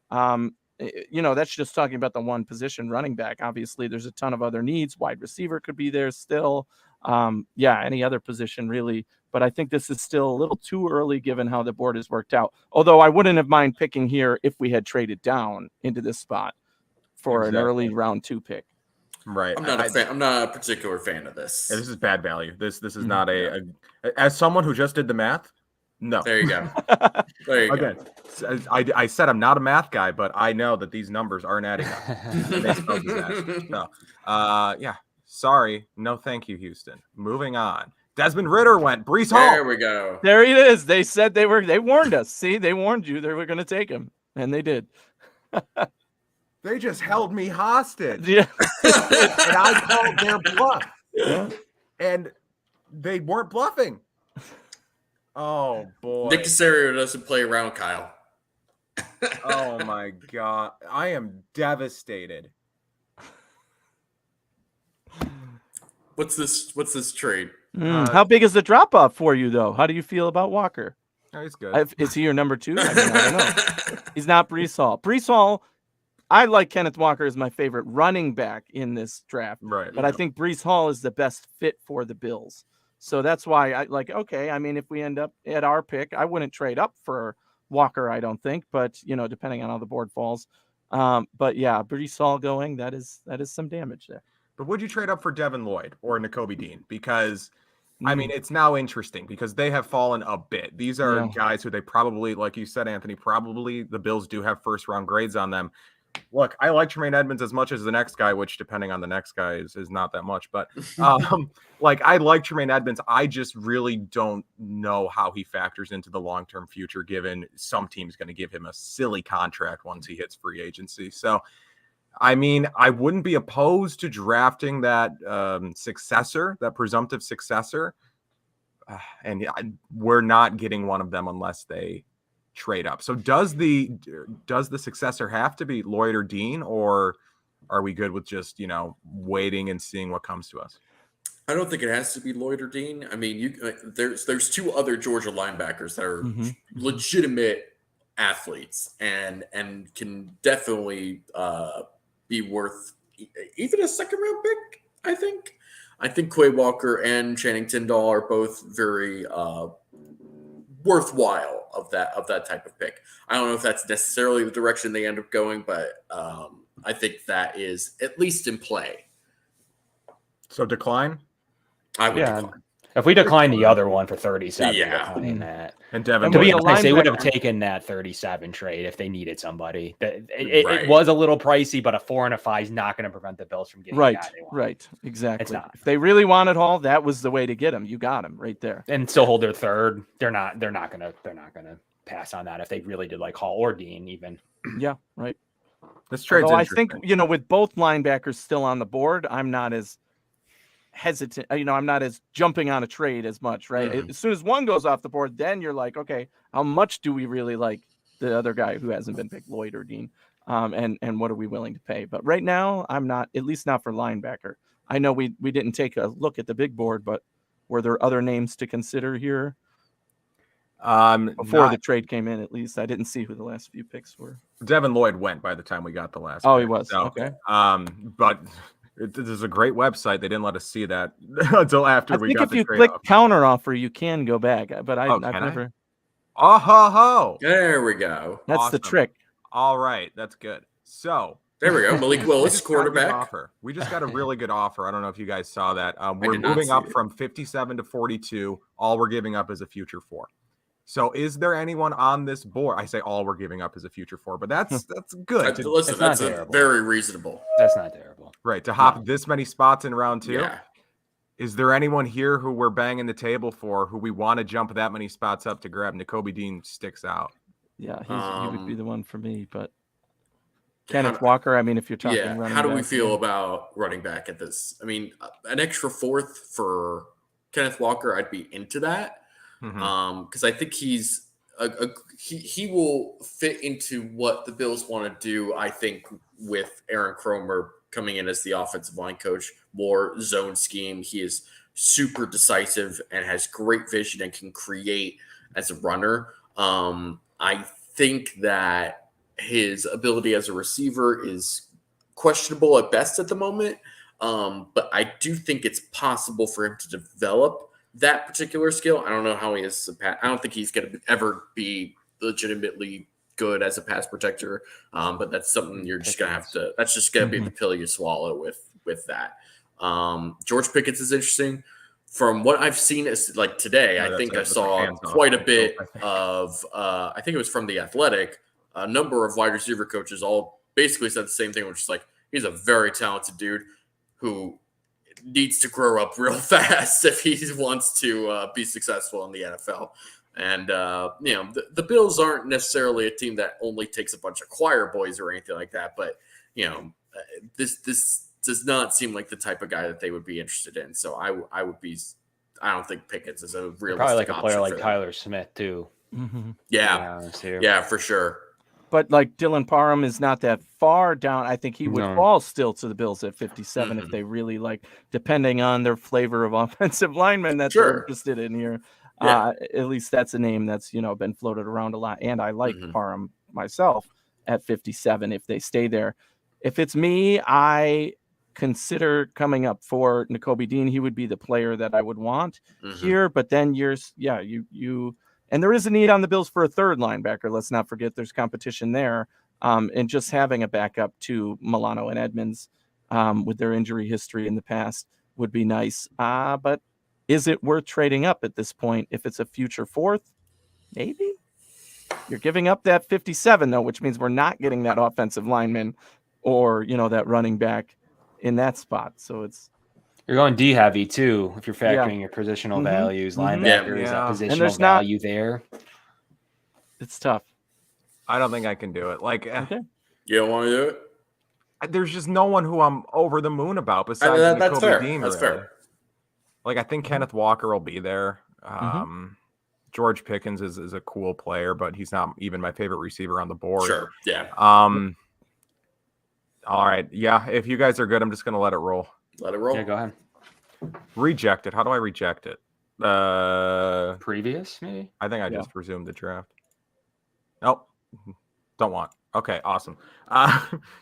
That's just talking about the one position, running back. Obviously, there's a ton of other needs. Wide receiver could be there still. Any other position really. But I think this is still a little too early given how the board has worked out. Although I wouldn't have mind picking here if we had traded down into this spot for an early round 2 pick. Right. I'm not a fan. I'm not a particular fan of this. Yeah, this is bad value. This is not as someone who just did the math. No. There you go. There you go. I said I'm not a math guy, but I know that these numbers aren't adding up. Sorry. No, thank you, Houston. Moving on. Desmond Ridder went. Breece Hall. There we go. There he is. They said they warned us. See, they warned you they were going to take him, and they did. They just held me hostage. Yeah. And I called their bluff. Yeah. And they weren't bluffing. Oh, boy. Nick Casario doesn't play around, Kyle. Oh, my God. I am devastated. What's this trade? How big is the drop-off for you, though? How do you feel about Walker? Oh, he's good. Is he your number 2? I don't know. He's not Breece Hall. Breece Hall, I like Kenneth Walker as my favorite running back in this draft. Right. But I think Breece Hall is the best fit for the Bills. So that's why if we end up at our pick, I wouldn't trade up for Walker, I don't think, but depending on how the board falls. But yeah, Breece Hall going, that is some damage there. But would you trade up for Devin Lloyd or Nakobe Dean? Because it's now interesting because they have fallen a bit. These are guys who they probably, like you said, Anthony, probably the Bills do have first round grades on them. Look, I like Tremaine Edmonds as much as the next guy, which depending on the next guy is not that much. But I like Tremaine Edmonds. I just really don't know how he factors into the long-term future, given some team's going to give him a silly contract once he hits free agency. So, I wouldn't be opposed to drafting that successor, that presumptive successor. And we're not getting one of them unless they trade up. So does the successor have to be Lloyd or Dean, or are we good with just waiting and seeing what comes to us? I don't think it has to be Lloyd or Dean. There's 2 other Georgia linebackers that are legitimate athletes and can definitely be worth even a second round pick. I think Quay Walker and Channing Tindall are both very worthwhile of that type of pick. I don't know if that's necessarily the direction they end up going, but I think that is at least in play. So decline? I would decline. If we decline the other one for 37, Yeah. declining that. And Devin, To be Lloyd. honest, they would have Linebacker. taken that 37 trade if they needed somebody. Right. It was a little pricey, but a 4 and a 5 is not going to prevent the Bills from getting the guy they want. Right, exactly. It's not. If they really wanted Hall, that was the way to get him. You got him right there, and still hold their third. They're not gonna pass on that if they really did like Hall or Dean even. Yeah, right. This trade's Although I interesting. think, with both linebackers still on the board, I'm not as hesitant. I'm not as jumping on a trade as much, right? Mhm. As soon as one goes off the board, then you're like, okay, how much do we really like the other guy who hasn't been picked, Lloyd or Dean? And what are we willing to pay? But right now, I'm not, at least not for linebacker. I know we didn't take a look at the big board, but were there other names to consider here? Before the trade came in, at least I didn't see who the last few picks were. Devin Lloyd went by the time we got the last. Oh, pick. he was. So, okay. But this is a great website. They didn't let us see that until after we got the trade. I think if you click counter offer, you can go back. But I've never. Oh ho ho! There we go. That's Awesome. the trick. All right, that's good. So there we go. Malik Willis, quarterback. We just got a really good offer. I don't know if you guys saw that. We're moving up from 57 to 42. All we're giving up is a future 4. So is there anyone on this board? I say all we're giving up is a future 4, but that's good. Listen, that's very reasonable. That's not terrible. Right, to hop this many spots in round 2. Yeah. Is there anyone here who we're banging the table for, who we want to jump that many spots up to grab? Nakobe Dean sticks out. Yeah, he would be the one for me, but Kenneth Walker, I mean, if you're talking running how do we back, feel about running back at this? I mean, an extra 4th for Kenneth Walker, I'd be into that. Because I think he's he will fit into what the Bills want to do. I think with Aaron Kromer coming in as the offensive line coach, more zone scheme. He is super decisive and has great vision and can create as a runner. I think that his ability as a receiver is questionable at best at the moment, but I do think it's possible for him to develop that particular skill. I don't know how he is. I don't think he's going to ever be legitimately good as a pass protector. But that's something you're just going to have to. That's just going to be the pill you swallow with that. George Pickens is interesting. From what I've seen, is like today, I think I saw quite a bit of. I think it was from The Athletic. A number of wide receiver coaches all basically said the same thing, which is like he's a very talented dude who needs to grow up real fast if he wants to be successful in the NFL. And, the Bills aren't necessarily a team that only takes a bunch of choir boys or anything like that. But, this does not seem like the type of guy that they would be interested in. So I don't think Pickens is a realistic probably like a player like them. Tyler Smith too. Yeah, for sure. But like Dylan Parham is not that far down. I think he would fall still to the Bills at 57 if they really like, depending on their flavor of offensive linemen that they're interested in here. Yeah. At least that's a name that's, been floated around a lot. And I like Parham myself at 57 if they stay there. If it's me, I consider coming up for Nakobe Dean. He would be the player that I would want here. But then and there is a need on the Bills for a third linebacker. Let's not forget there's competition there. And just having a backup to Milano and Edmonds with their injury history in the past would be nice. But is it worth trading up at this point? If it's a future 4th, maybe. You're giving up that 57, though, which means we're not getting that offensive lineman or, that running back in that spot. So you're going D heavy too if you're factoring your positional values. Linebackers, positional value there. It's tough. I don't think I can do it. Like, you don't want to do it? There's just no one who I'm over the moon about besides that's fair. Dean. That's fair. Like, I think Kenneth Walker will be there. George Pickens is a cool player, but he's not even my favorite receiver on the board. Sure. Yeah. All right. Yeah. If you guys are good, I'm just going to let it roll. Let it roll. Yeah, go ahead. Reject it. How do I reject it? Previous, maybe? I think I just resumed the draft. Nope. Don't want. Okay, awesome.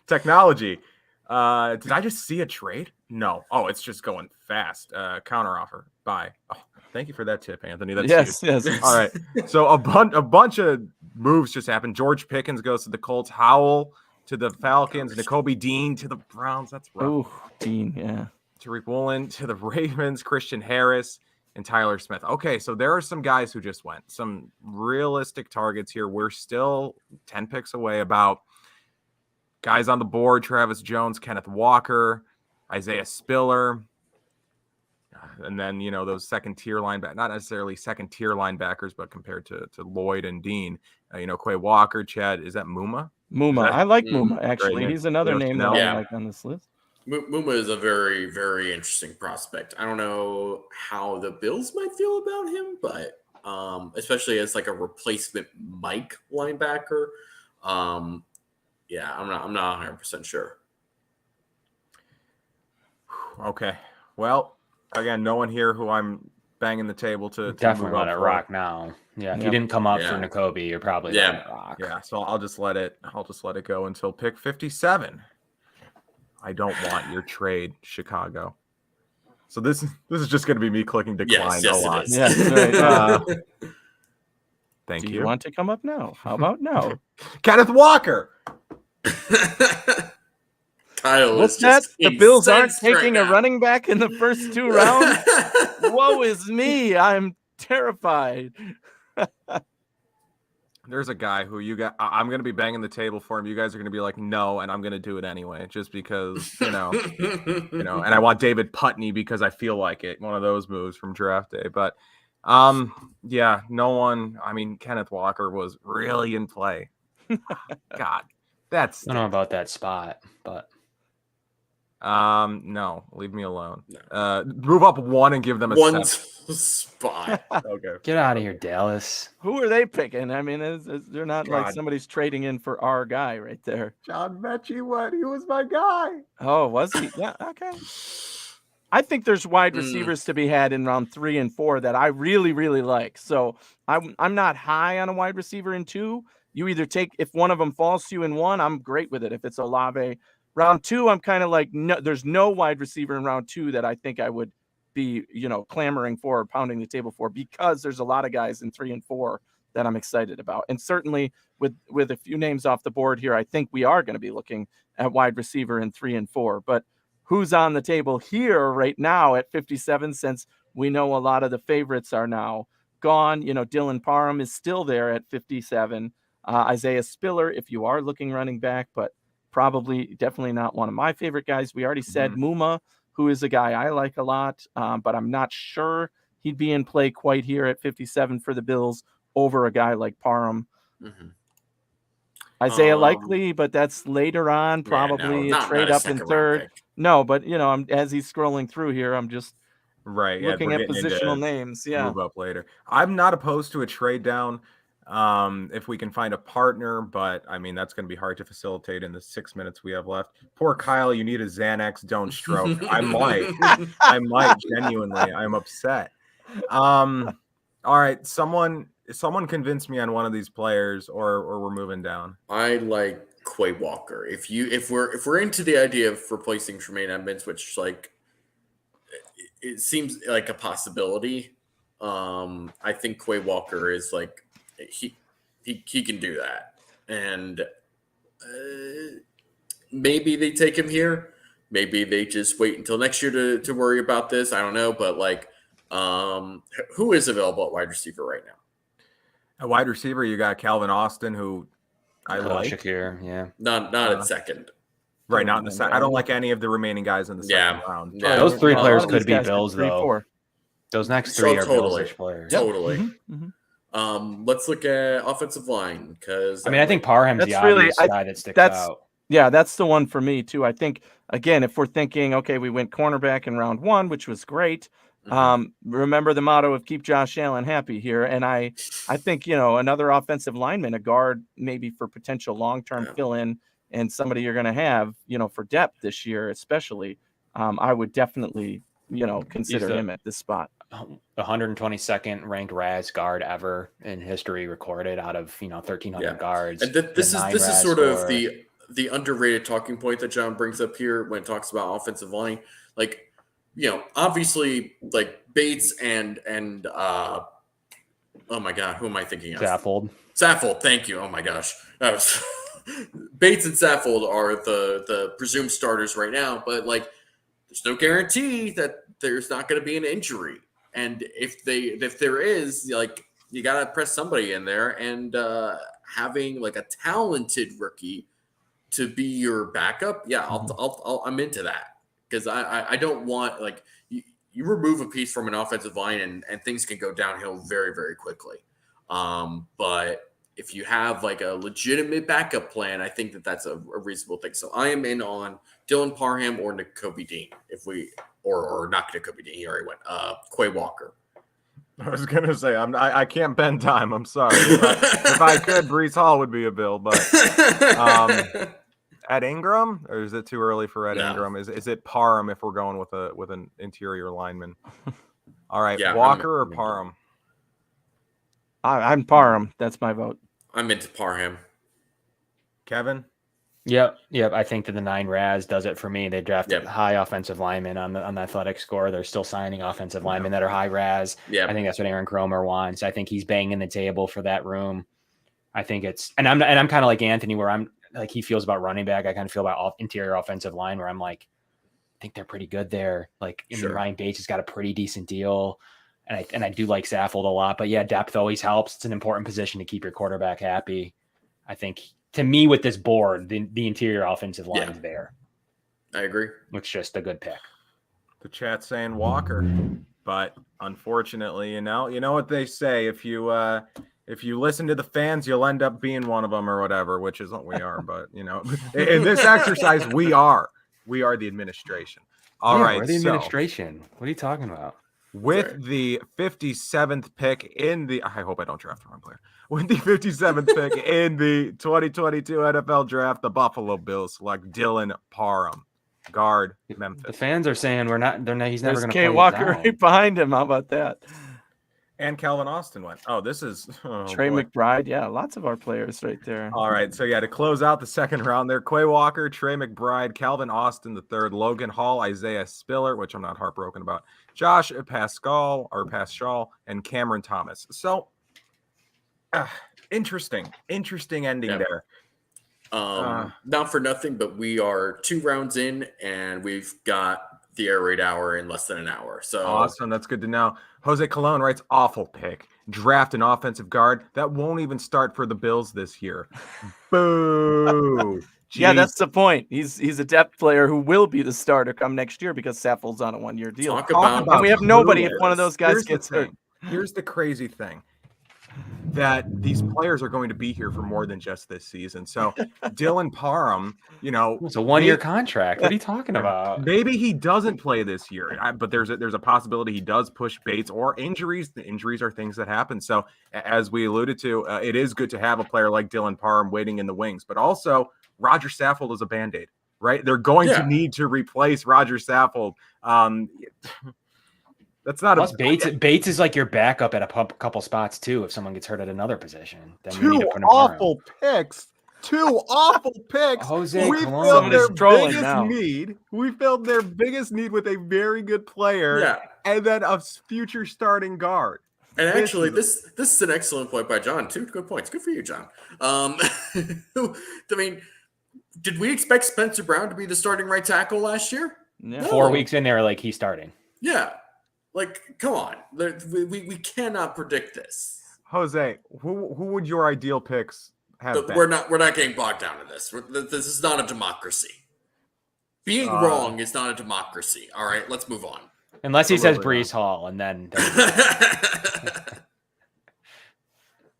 Technology. Did I just see a trade? No. Oh, it's just going fast. Counter offer. Buy. Oh, thank you for that tip, Anthony. That's yes. All right. So a bunch of moves just happened. George Pickens goes to the Colts. Howell to the Falcons. Nakobe Dean to the Browns. That's rough. Ooh, Dean, yeah. Tariq Woolen to the Ravens. Christian Harris and Tyler Smith. Okay, so there are some guys who just went. Some realistic targets here. We're still 10 picks away. About guys on the board: Travis Jones, Kenneth Walker, Isaiah Spiller. And then, those second-tier linebackers, not necessarily second-tier linebackers, but compared to Lloyd and Dean, Quay Walker, Chad, is that Muma? I like Muma, actually. Great. He's another name that I like on this list. Muma is a very, very interesting prospect. I don't know how the Bills might feel about him, but especially as like a replacement Mike linebacker. I'm not 100% sure. Okay. Well, again, no one here who I'm banging the table to definitely let it rock now. Yeah, if you didn't come up for Nakobe, you're probably letting it rock. Yeah, so I'll just let it go until pick 57. I don't want your trade, Chicago. So this is just going to be me clicking decline a lot. Yes, right. Thank you. Do you want to come up now? How about no? Kenneth Walker. Kyle, what's that? The Bills aren't taking a running back in the first 2 rounds? Woe is me. I'm terrified. There's a guy who I'm going to be banging the table for him. You guys are going to be like, no, and I'm going to do it anyway, just because, and I want David Putney because I feel like it. One of those moves from draft day. But, no one, Kenneth Walker was really in play. God, I don't know about that spot, but. No, leave me alone. No. Move up 1 and give them a one spot. Okay. Get out of here, Dallas. Who are they picking? They're not like somebody's trading in for our guy right there. John Mechie, what? He was my guy. Oh, was he? Yeah, okay. I think there's wide receivers to be had in round 3 and 4 that I really, really like. So I'm not high on a wide receiver in 2. You either take, if one of them falls to you in 1, I'm great with it. If it's Olave. Round 2, I'm kind of like, no, there's no wide receiver in round 2 that I think I would be, clamoring for or pounding the table for, because there's a lot of guys in 3 and 4 that I'm excited about. And certainly with a few names off the board here, I think we are going to be looking at wide receiver in 3 and 4. But who's on the table here right now at 57, since we know a lot of the favorites are now gone? Dylan Parham is still there at 57. Isaiah Spiller, if you are looking running back, but definitely not one of my favorite guys. We already said Muma, who is a guy I like a lot, but I'm not sure he'd be in play quite here at 57 for the Bills over a guy like Parham. Isaiah likely, but that's later on, probably a trade up in 3rd. No, but as he's scrolling through here, I'm just looking at positional names. Yeah, move up later. I'm not opposed to a trade down. If we can find a partner, but that's going to be hard to facilitate in the 6 minutes we have left. Poor Kyle, you need a Xanax, don't stroke. I might genuinely. I'm upset. All right, someone convince me on one of these players, or we're moving down. I like Quay Walker. If we're into the idea of replacing Tremaine Edmonds, which it seems like a possibility, I think Quay Walker is like. He can do that, and maybe they take him here. Maybe they just wait until next year to worry about this. I don't know, but who is available at wide receiver right now? At wide receiver, you got Calvin Austin, who I like. Shakir, yeah, not at second. Right, not in the second. I don't like any of the remaining guys in the second round. Yeah, those 3 players could be Bills though. 4. Those next 3 are Bills players. Totally. Mm-hmm. Let's look at offensive line, because I think Parham's the obvious guy that sticks out. Yeah, that's the one for me too. I think, again, if we're thinking, okay, we went cornerback in round 1, which was great. Remember the motto of keep Josh Allen happy here. And I think, another offensive lineman, a guard, maybe for potential long-term fill-in, and somebody you're going to have, for depth this year, especially, I would definitely, consider him at this spot. 122nd ranked RAS guard ever in history recorded out of 1,300 guards. And this is sort of the underrated talking point that John brings up here when it talks about offensive line. Obviously, Bates and oh my God, who am I thinking of? Saffold, thank you. Oh my gosh, Bates and Saffold are the presumed starters right now, but there's no guarantee that there's not going to be an injury. And if there is, like, you got to press somebody in there, and having like a talented rookie to be your backup. Yeah, I'm into that, because I don't want, like, you remove a piece from an offensive line and things can go downhill very, very quickly. But if you have like a legitimate backup plan, I think that's a reasonable thing. So I am in on Dylan Parham or Nakobe Dean, or not Nakobe Dean. He already went. Quay Walker. I was gonna say I can't bend time. I'm sorry. If I could, Breece Hall would be a bill, but Ed Ingram, or is it too early for Ed Ingram? Is it Parham if we're going with an interior lineman? All right, Walker or Parham? I'm Parham. That's my vote. I'm into Parham. Kevin? Yep. I think that the 9 Raz does it for me. They drafted high offensive linemen on the athletic score. They're still signing offensive linemen that are high Raz. Yeah. I think that's what Aaron Cromer wants. I think he's banging the table for that room. I think it's, and I'm kind of like Anthony, where I'm like, he feels about running back. I kind of feel about interior offensive line, where I'm like, I think they're pretty good there. Like, Ryan Bates has got a pretty decent deal. And I do like Saffold a lot, but yeah, depth always helps. It's an important position to keep your quarterback happy. I think, to me, with this board, the interior offensive line is there. I agree. It's just a good pick. The chat's saying Walker, but unfortunately, you know what they say. If you listen to the fans, you'll end up being one of them or whatever, which isn't we are. But in this exercise, we are the administration. All right, we're the administration. What are you talking about? With the 57th pick I hope I don't draft the wrong player. With the 57th pick in the 2022 NFL draft, the Buffalo Bills select Dylan Parham, guard, Memphis. The fans are saying he's never going to play Walker right behind him. How about that? And Calvin Austin went. Oh, this is Trey McBride. Yeah, lots of our players right there. All right, so to close out the second round there, Quay Walker, Trey McBride, Calvin Austin the third, Logan Hall, Isaiah Spiller, which I'm not heartbroken about, Josh Pascal, and Cameron Thomas. So interesting ending there. Not for nothing, but we are 2 rounds in, and we've got the air raid hour in less than an hour. So awesome. That's good to know. Jose Colon writes, awful pick. Draft an offensive guard that won't even start for the Bills this year. Boo. Yeah, that's the point. He's a depth player who will be the starter come next year because Saffold's on a 1-year deal. Talk about and we have nobody if one of those guys gets hurt. Here's the crazy thing. That these players are going to be here for more than just this season. So Dylan Parham, it's a 1-year contract. What are you talking about? Maybe he doesn't play this year, but there's a possibility he does push Bates or injuries. The injuries are things that happen. So as we alluded to, it is good to have a player like Dylan Parham waiting in the wings, but also Roger Saffold is a Band-Aid, right? They're going to need to replace Roger Saffold. That's not Plus, Bates is like your backup at a couple spots too. If someone gets hurt at another position, then you need to put him awful picks. 2 awful picks. Jose, we filled their biggest need. We filled their biggest need with a very good player, and then a future starting guard. And actually, this is an excellent point by John. 2 good points. Good for you, John. I mean, did we expect Spencer Brown to be the starting right tackle last year? No. 4 weeks in there, like he's starting. Yeah. Like, come on. We cannot predict this. Jose, who would your ideal picks have been? We're not getting bogged down in this. This is not a democracy. Being wrong is not a democracy. All right, let's move on. Unless he says Breece Hall, and then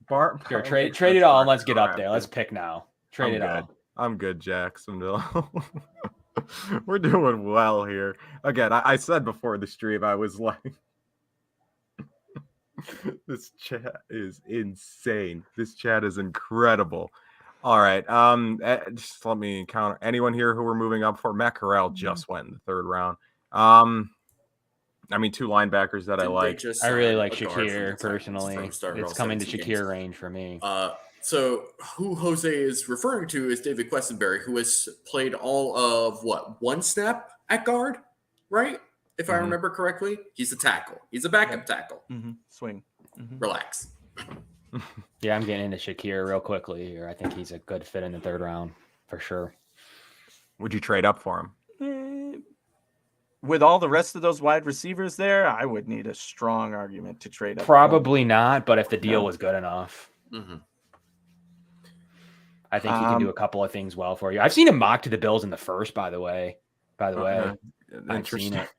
sure, trade it all and let's get up there. Let's pick now. Trade it all. I'm good, Jacksonville. We're doing well here. Again, I said before the stream, I was like, this chat is insane. This chat is incredible. All right. Just let me count. Anyone here who we're moving up for? Matt Corral just went in the 3rd round. 2 linebackers that I like. I really like Shakir personally. It's coming to Shakir range for me. So who Jose is referring to is David Questenberry, who has played all of 1 snap at guard, right? If I remember correctly, he's a tackle. He's a backup tackle. Swing. Relax. Yeah, I'm getting into Shakir real quickly here. I think he's a good fit in the 3rd round for sure. Would you trade up for him? with all the rest of those wide receivers there, I would need a strong argument to trade up. Probably not, but if the deal was good enough, I think he can do a couple of things well for you. I've seen him mock to the Bills in the first, by the way. I've seen it.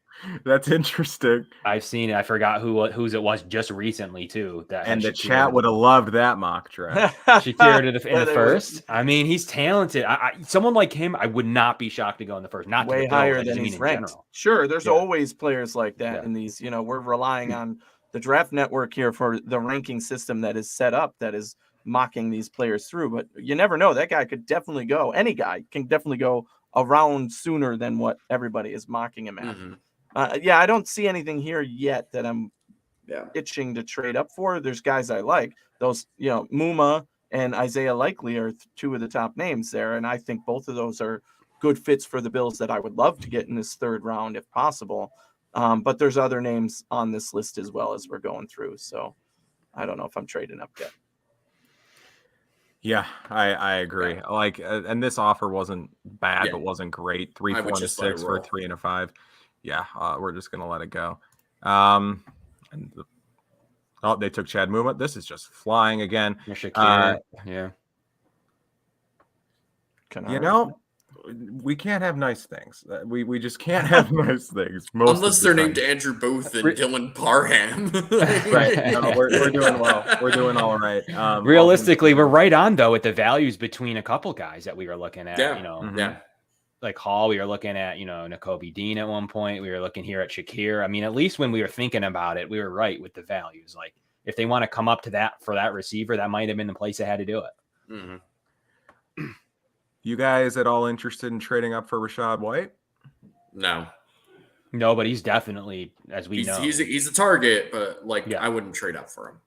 That's interesting. I've seen it. I forgot whose it was just recently too. And the chat would have loved that mock draft. Shakir in the first. I mean, he's talented. Someone like him, I would not be shocked to go in the first. Not way to the higher Bills, than he's ranked. Sure, there's always players like that in these. You know, we're relying on the draft network here for the ranking system that is set up that is mocking these players through. But you never know. That guy could definitely go. Any guy can definitely go a round sooner than what everybody is mocking him at. I don't see anything here yet that I'm itching to trade up for. There's guys I like. Those, Muma and Isaiah Likely are two of the top names there, and I think both of those are good fits for the Bills that I would love to get in this third round if possible. But there's other names on this list as well as we're going through, so I don't know if I'm trading up yet. Yeah, I agree. And this offer wasn't bad, but wasn't great. 3, 4, and a 6 for a 3 and a 5. Yeah, we're just gonna let it go. They took Chad Muma. This is just flying again. We can't have nice things. We just can't have nice things. Unless they're named Andrew Booth and Dylan Parham. Right. No, we're doing well. We're doing all right. Realistically, we're right on though with the values between a couple guys that we were looking at. Like Hall, we were looking at, Nakobe Dean at one point. We were looking here at Shakir. I mean, at least when we were thinking about it, we were right with the values. Like, if they want to come up to that for that receiver, that might have been the place they had to do it. You guys at all interested in trading up for Rachaad White? No, but he's definitely, as we know, he's a target. But I wouldn't trade up for him.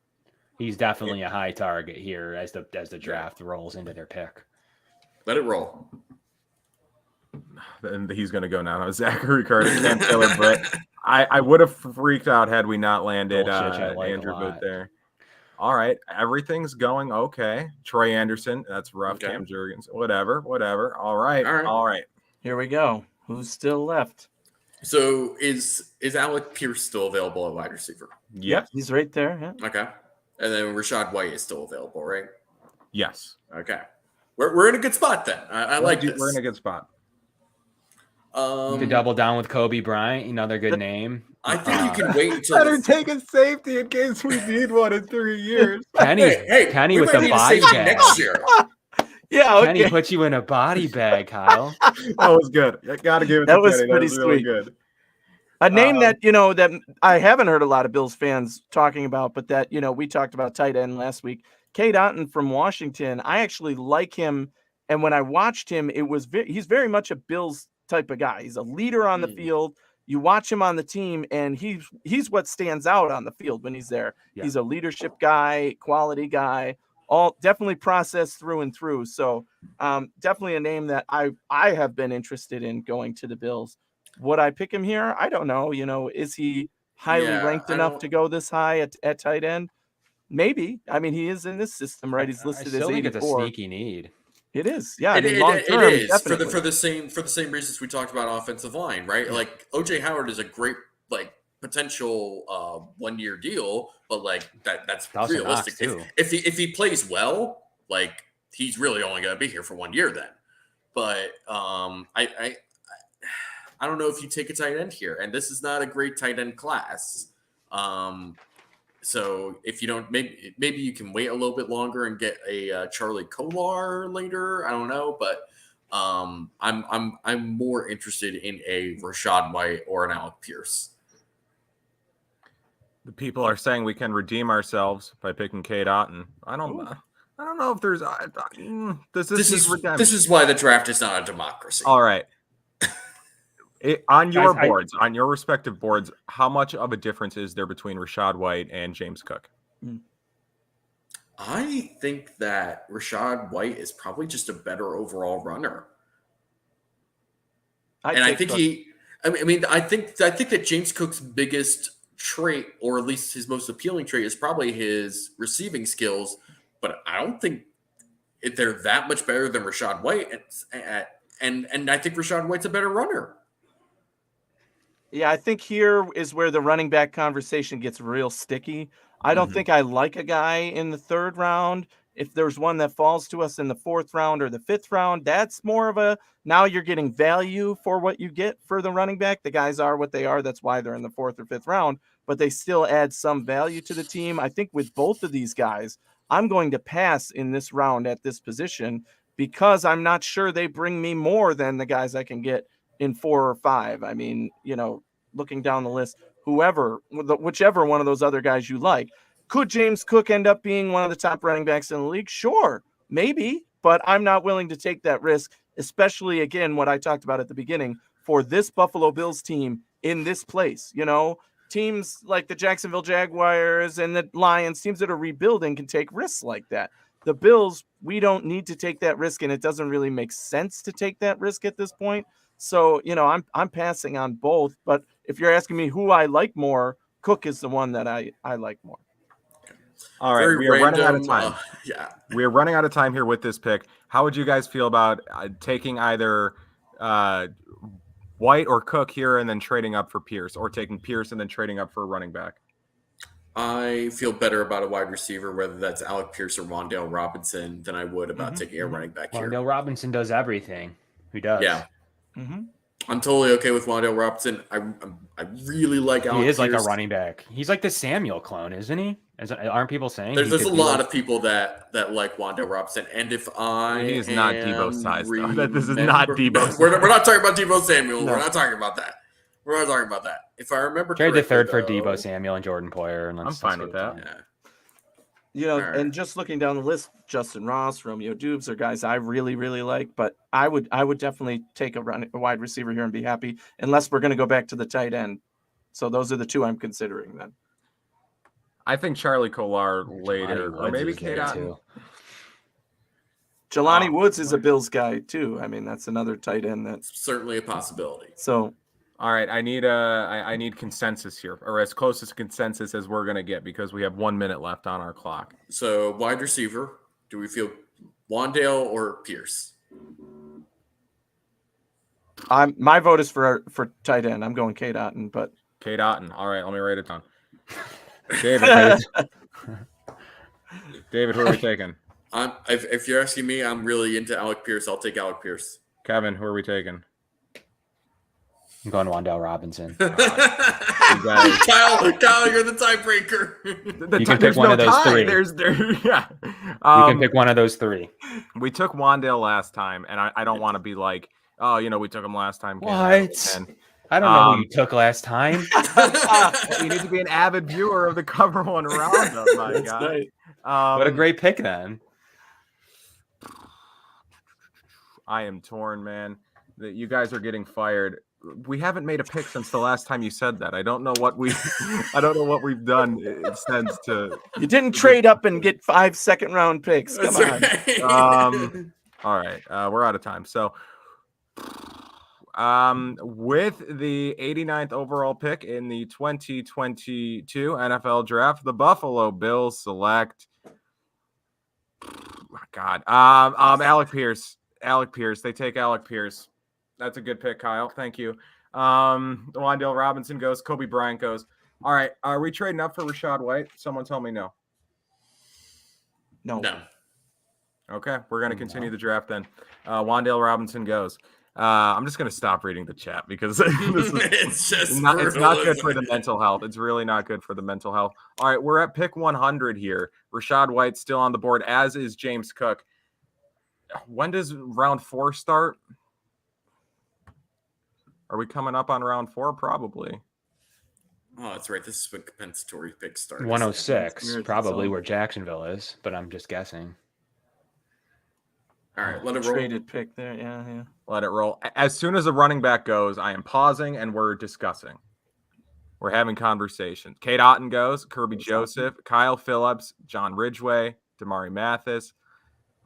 He's definitely a high target here as the draft rolls into their pick. Let it roll. And he's going to go now. Zachary Carter, Cam Taylor, but I would have freaked out had we not landed Andrew Booth there. All right, everything's going okay. Troy Anderson, that's rough. Okay. Cam Jurgens, whatever. All right. Here we go. Who's still left? So is Alec Pierce still available at wide receiver? Yep, he's right there. Yeah. Okay, and then Rachaad White is still available, right? Yes. Okay, we're in a good spot then. I like this. We're in a good spot. To double down with Kobe Bryant, another good name. I think you can wait until better take a safety in case we need one in 3 years. Kenny with the body bag next year. Yeah, okay. Kenny put you in a body bag, Kyle. That was good. I gotta give it. That to was Kenny. pretty that was really sweet. Good. A name that that I haven't heard a lot of Bills fans talking about, but that we talked about tight end last week. Cade Otton from Washington. I actually like him, and when I watched him, he's very much a Bills type of guy. He's a leader on the field. You watch him on the team, and he's what stands out on the field when he's there. Yeah. He's a leadership guy, quality guy, all definitely processed through and through. So definitely a name that I have been interested in going to the Bills. Would I pick him here? I don't know. Is he highly ranked enough to go this high at tight end? Maybe. I mean, he is in this system, right? He's listed as 84. It's a sneaky need. It is, yeah. It is for the same reasons we talked about offensive line, right? Yeah. Like OJ Howard is a great potential 1-year deal, but that's realistic. If he plays well, he's really only going to be here for 1 year then. But I don't know if you take a tight end here, and this is not a great tight end class. So if you don't, maybe you can wait a little bit longer and get a Charlie Kolar later. I don't know, but I'm more interested in a Rachaad White or an Alec Pierce. The people are saying we can redeem ourselves by picking Cade Otton. I don't know if there's this is why the draft is not a democracy. All right. On your respective boards, how much of a difference is there between Rachaad White and James Cook? I think that Rachaad White is probably just a better overall runner. I think that James Cook's biggest trait, or at least his most appealing trait, is probably his receiving skills. But I don't think they're that much better than Rachaad White. And I think Rachaad White's a better runner. Yeah, I think here is where the running back conversation gets real sticky. I don't think I like a guy in the 3rd round. If there's one that falls to us in the 4th round or the 5th round, that's more of a, now you're getting value for what you get for the running back. The guys are what they are. That's why they're in the 4th or 5th round, but they still add some value to the team. I think with both of these guys, I'm going to pass in this round at this position because I'm not sure they bring me more than the guys I can get in 4 or 5. I mean, looking down the list, whichever one of those other guys you like. Could James Cook end up being one of the top running backs in the league? Sure, maybe, but I'm not willing to take that risk, especially, again, what I talked about at the beginning, for this Buffalo Bills team in this place. Teams like the Jacksonville Jaguars and the Lions, teams that are rebuilding, can take risks like that. The Bills, we don't need to take that risk, and it doesn't really make sense to take that risk at this point. So, I'm passing on both, but if you're asking me who I like more, Cook is the one that I like more. All right, we are running out of time. We are running out of time here with this pick. How would you guys feel about taking either White or Cook here and then trading up for Pierce, or taking Pierce and then trading up for a running back? I feel better about a wide receiver, whether that's Alec Pierce or Wan'Dale Robinson, than I would about taking a running back here. Wan'Dale Robinson does everything. Who does? Yeah. I'm totally okay with Wan'Dale Robinson. I really like Alec Pierce. He is like a running back. He's like the Samuel clone, isn't he? Aren't people saying there's a lot of people that like Wan'Dale Robinson, and if he is not Debo size, though. This is not Debo. We're not talking about Debo Samuel. No. We're not talking about that. We're not talking about that. If I remember, trade the 3rd for Debo Samuel and Jordan Poyer, and I'm fine with that. Yeah. And just looking down the list, Justin Ross, Romeo Dubes are guys I really, really like, but I would definitely take a wide receiver here and be happy, unless we're going to go back to the tight end. So those are the two I'm considering then. I think Charlie Kolar later, or maybe Kate Otten. Jelani Woods is a Bills guy too. I mean, that's another tight end that's certainly a possibility. So, all right, I need consensus here, or as close as consensus as we're gonna get, because we have 1 minute left on our clock. So, wide receiver, do we feel Wan'Dale or Pierce? My vote is for tight end. I'm going Kate Otten, but Kate Otten. All right, let me write it down. David, who are we taking? If you're asking me, I'm really into Alec Pierce. I'll take Alec Pierce. Kevin, who are we taking? I'm going Wan'Dale Robinson. Kyle, you're the tiebreaker. You can pick one of those three. You can pick one of those three. We took Wan'Dale last time, and I don't want to be like, oh, we took him last time. What? I don't know who you took last time. You need to be an avid viewer of the Cover One Roundup, my guy. What a great pick, then. I am torn, man. You guys are getting fired. We haven't made a pick since the last time you said that. I don't know what we've done since. You didn't trade up and get 5 second-round picks. Come on. All right, we're out of time. So, with the 89th overall pick in the 2022 NFL Draft, the Buffalo Bills select. Alec Pierce. Alec Pierce. They take Alec Pierce. That's a good pick, Kyle. Thank you. Wan'Dale Robinson goes. Kobe Bryant goes. All right. Are we trading up for Rachaad White? Someone tell me no. No. Okay. We're going to continue the draft then. Wan'Dale Robinson goes. I'm just going to stop reading the chat because it's not good for the mental health. It's really not good for the mental health. All right. We're at pick 100 here. Rachaad White's still on the board, as is James Cook. When does round 4 start? Are we coming up on round 4? Probably. Oh, that's right. This is when compensatory picks start. 106, probably where Jacksonville is, but I'm just guessing. All right, let it roll. Traded pick there, yeah. Let it roll. As soon as a running back goes, I am pausing and we're discussing. We're having conversations. Kate Otten goes, Kirby Joseph, Kyle Phillips, John Ridgeway, Damari Mathis.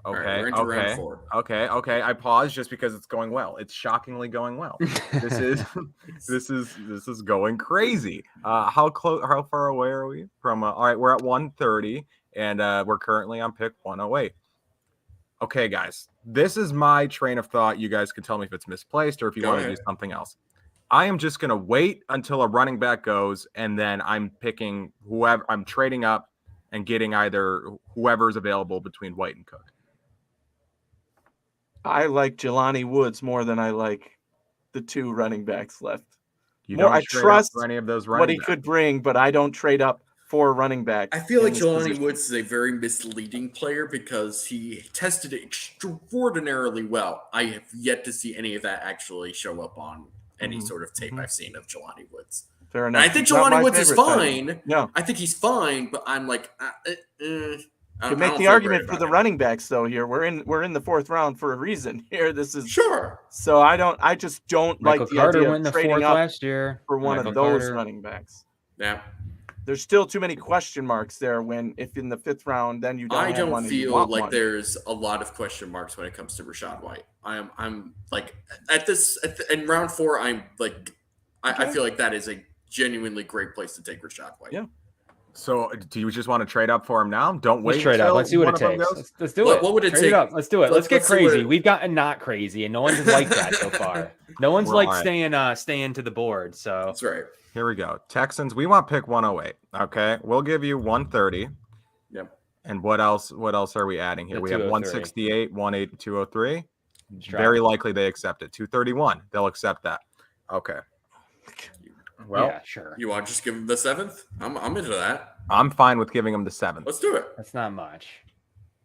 Okay. Round 4. Okay. I paused just because it's going well. It's shockingly going well. This is going crazy. How far away are we from? All right, we're at 130, and we're currently on pick 108. Okay, guys, this is my train of thought. You guys can tell me if it's misplaced or if you want to do something else. I am just going to wait until a running back goes, and then I'm picking whoever. I'm trading up and getting either whoever's available between White and Cook. I like Jelani Woods more than I like the two running backs left. I trust for any of those what he could bring, but I don't trade up for a running back. I feel like Jelani Woods is a very misleading player because he tested it extraordinarily well. I have yet to see any of that actually show up on any sort of tape I've seen of Jelani Woods. Fair enough. And I think Jelani Woods is fine. Yeah, I think he's fine, but I'm like, to make the argument for the running backs, though. Here we're in the fourth round for a reason. Here, this is sure. So I just don't Michael like the Carter idea went of the trading fourth up last year for one of those running backs. Yeah. There's still too many question marks there. If in the fifth round, then you don't. I don't feel like one. There's a lot of question marks when it comes to Rachaad White. I'm like in round 4. I'm like, I feel like that is a genuinely great place to take Rachaad White. Yeah. So, do you just want to trade up for him now? Don't wait. Let's trade up. Let's see what it takes. Let's do it. What would it trade take? It up. Let's do it. Let's get crazy. We've gotten not crazy, and no one's liked that so far. No one's staying to the board. So that's right. Here we go. Texans. We want pick 108. Okay, we'll give you 130. Yep. And what else? What else are we adding here? We have 168, 180, 203. Very likely they accept it. 231. They'll accept that. Okay. Well, yeah, sure. You want to just give him the 7th? I'm into that. I'm fine with giving him the 7th. Let's do it. That's not much.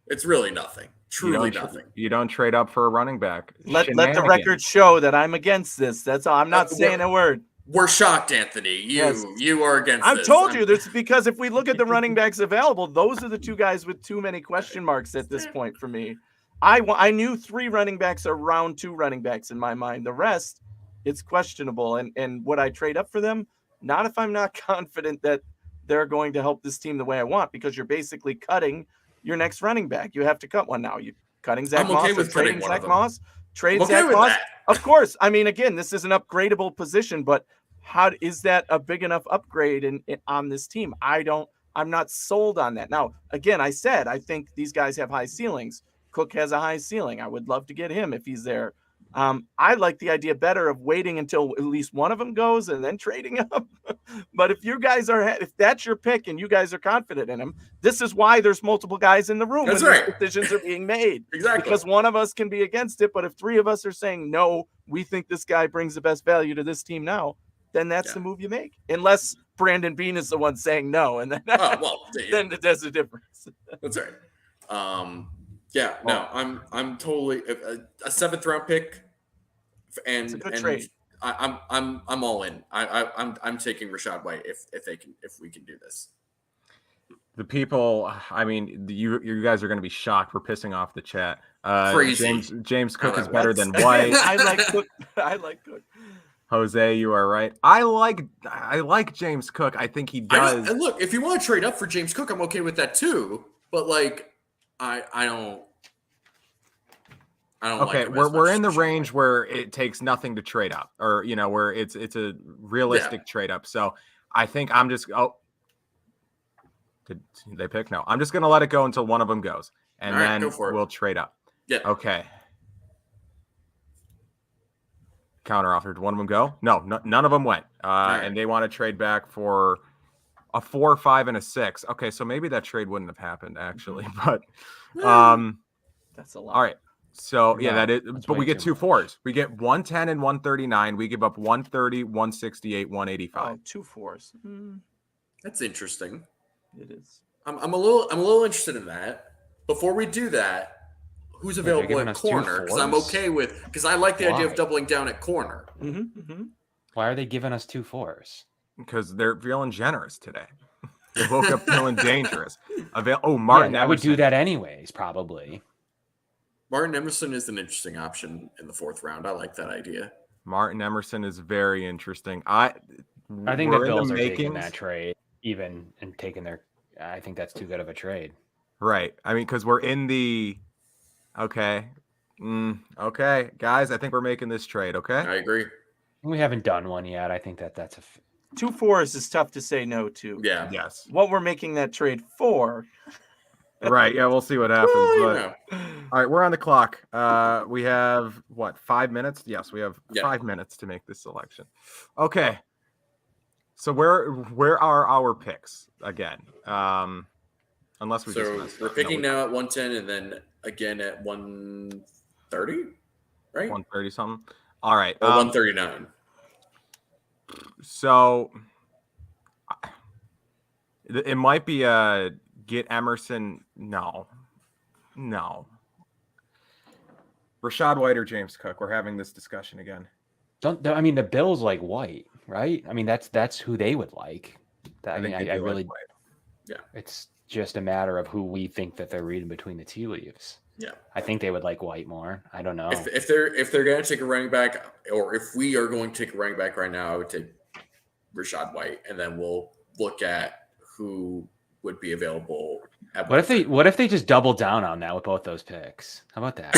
It's really nothing. Truly nothing. You don't trade up for a running back. Let the record show that I'm against this. That's all. I'm not saying a word. We're shocked, Anthony. You are against this. I've told you this because if we look at the running backs available, those are the two guys with too many question marks at this point for me. I knew 3 running backs are round 2 running backs in my mind. The rest, it's questionable. And would I trade up for them? Not if I'm not confident that they're going to help this team the way I want, because you're basically cutting your next running back. You have to cut one now. You're cutting Zach Moss. I'm okay with trading Zach Moss. Trade Zach Moss. Of course. I mean, again, this is an upgradable position, but how is that a big enough upgrade on this team? I'm not sold on that. Now, again, I said I think these guys have high ceilings. Cook has a high ceiling. I would love to get him if he's there. I like the idea better of waiting until at least one of them goes and then trading up. But if that's your pick and you guys are confident in him, this is why there's multiple guys in the room when these decisions are being made. Exactly. Because one of us can be against it, but if 3 of us are saying, no, we think this guy brings the best value to this team now, then that's the move you make. Unless Brandon Bean is the one saying no, and then, then there's a difference. That's right. I'm totally a 7th round pick, and it's a good trade. I'm all in. I'm taking Rachaad White if we can do this. The people, I mean, you guys are going to be shocked. We're pissing off the chat. Crazy. James Cook is better than White. I like Cook. Jose, you are right. I like James Cook. I think he does. And look, if you want to trade up for James Cook, I'm okay with that too. But like, I don't. Okay, we're in the range where it takes nothing to trade up, or where it's a realistic trade up. So I think I'm just did they pick? No, I'm just gonna let it go until one of them goes, and then we'll trade up. Yeah. Okay. Counter offer. Did one of them go? No, none of them went. And they want to trade back for a 4, 5, and a 6. Okay, so maybe that trade wouldn't have happened actually, but that's a lot. All right. So that is, but we get 2 4s. We get 110 and 139. We give up 130, 168, 185. 2 4s. That's interesting. It is. I'm a little interested in that. Before we do that, who's available at corner? Because I'm okay with, because I like the idea of doubling down at corner. Why are they giving us 2 4s? Because they're feeling generous today. They woke up feeling dangerous. Martin. I would do that anyways, probably. Martin Emerson is an interesting option in the 4th round. I like that idea. Martin Emerson is very interesting. I think the Bills are taking that trade, even and taking their. I think that's too good of a trade. Right. I mean, because we're in the. Okay. Okay, guys. I think we're making this trade. Okay. I agree. We haven't done one yet. I think that's a. 2 4s is tough to say no to. Yeah. Yes. What we're making that trade for. Right. Yeah, we'll see what happens. Well, but... All right, we're on the clock. We have, 5 minutes? Yes, we have 5 minutes to make this selection. Okay. So where are our picks again? Unless we we're picking now at 110 and then again at 130, right? 130 something. All right. Or 139. So it might be get Emerson. No. Rachaad White or James Cook? We're having this discussion again. I mean, the Bills like White, right? I mean, that's who they would like. I really, like yeah. It's just a matter of who we think that they're reading between the tea leaves. Yeah, I think they would like White more. I don't know if they're going to take a running back, or if we are going to take a running back right now, I would take Rachaad White, and then we'll look at who would be available. What if they just double down on that with both those picks? How about that?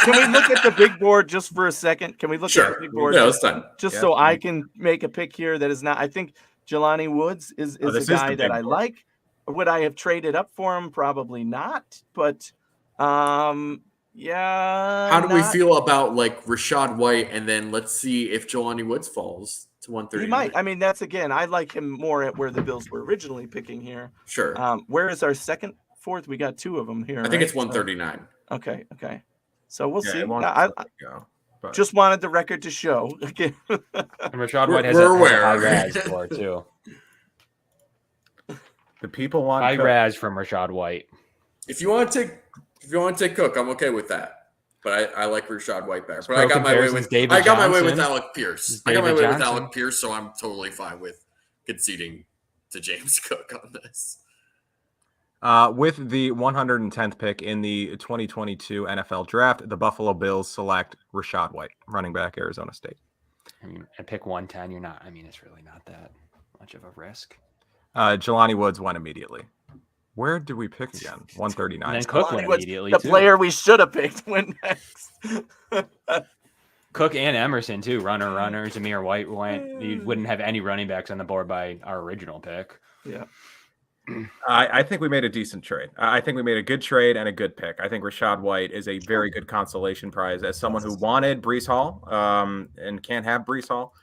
Can we look at the big board just for a second? Can we look at the big board? Yeah, that's fine. Just so I can make a pick here that is not. I think Jelani Woods is a guy that I like. Would I have traded up for him? Probably not. But yeah. How do we feel about like Rachaad White, and then let's see if Jelani Woods falls to 130? He might. I mean, that's again. I like him more at where the Bills were originally picking here. Sure. Where is our second, fourth? We got two of them here. I think it's 139. Okay. So we'll see. I just wanted the record to show. Okay. And Rachaad White has a high Raz score too. The people want high Raz from Rachaad White. If you want to take Cook, I'm okay with that. But I like Rachaad White better. But I got my way with Alec Pierce. I got my way with Alec Pierce, so I'm totally fine with conceding to James Cook on this. With the 110th pick in the 2022 NFL Draft, the Buffalo Bills select Rachaad White, running back, Arizona State. I mean, at pick 110, you're not. I mean, it's really not that much of a risk. Jelani Woods went immediately. Where did we pick again? 139. And then Cook went immediately. The player we should have picked went next. Cook and Emerson too. Runner. Zamir White went. You wouldn't have any running backs on the board by our original pick. Yeah. I think we made a decent trade. I think we made a good trade and a good pick. I think Rachaad White is a very good consolation prize as someone who wanted Breece Hall and can't have Breece Hall.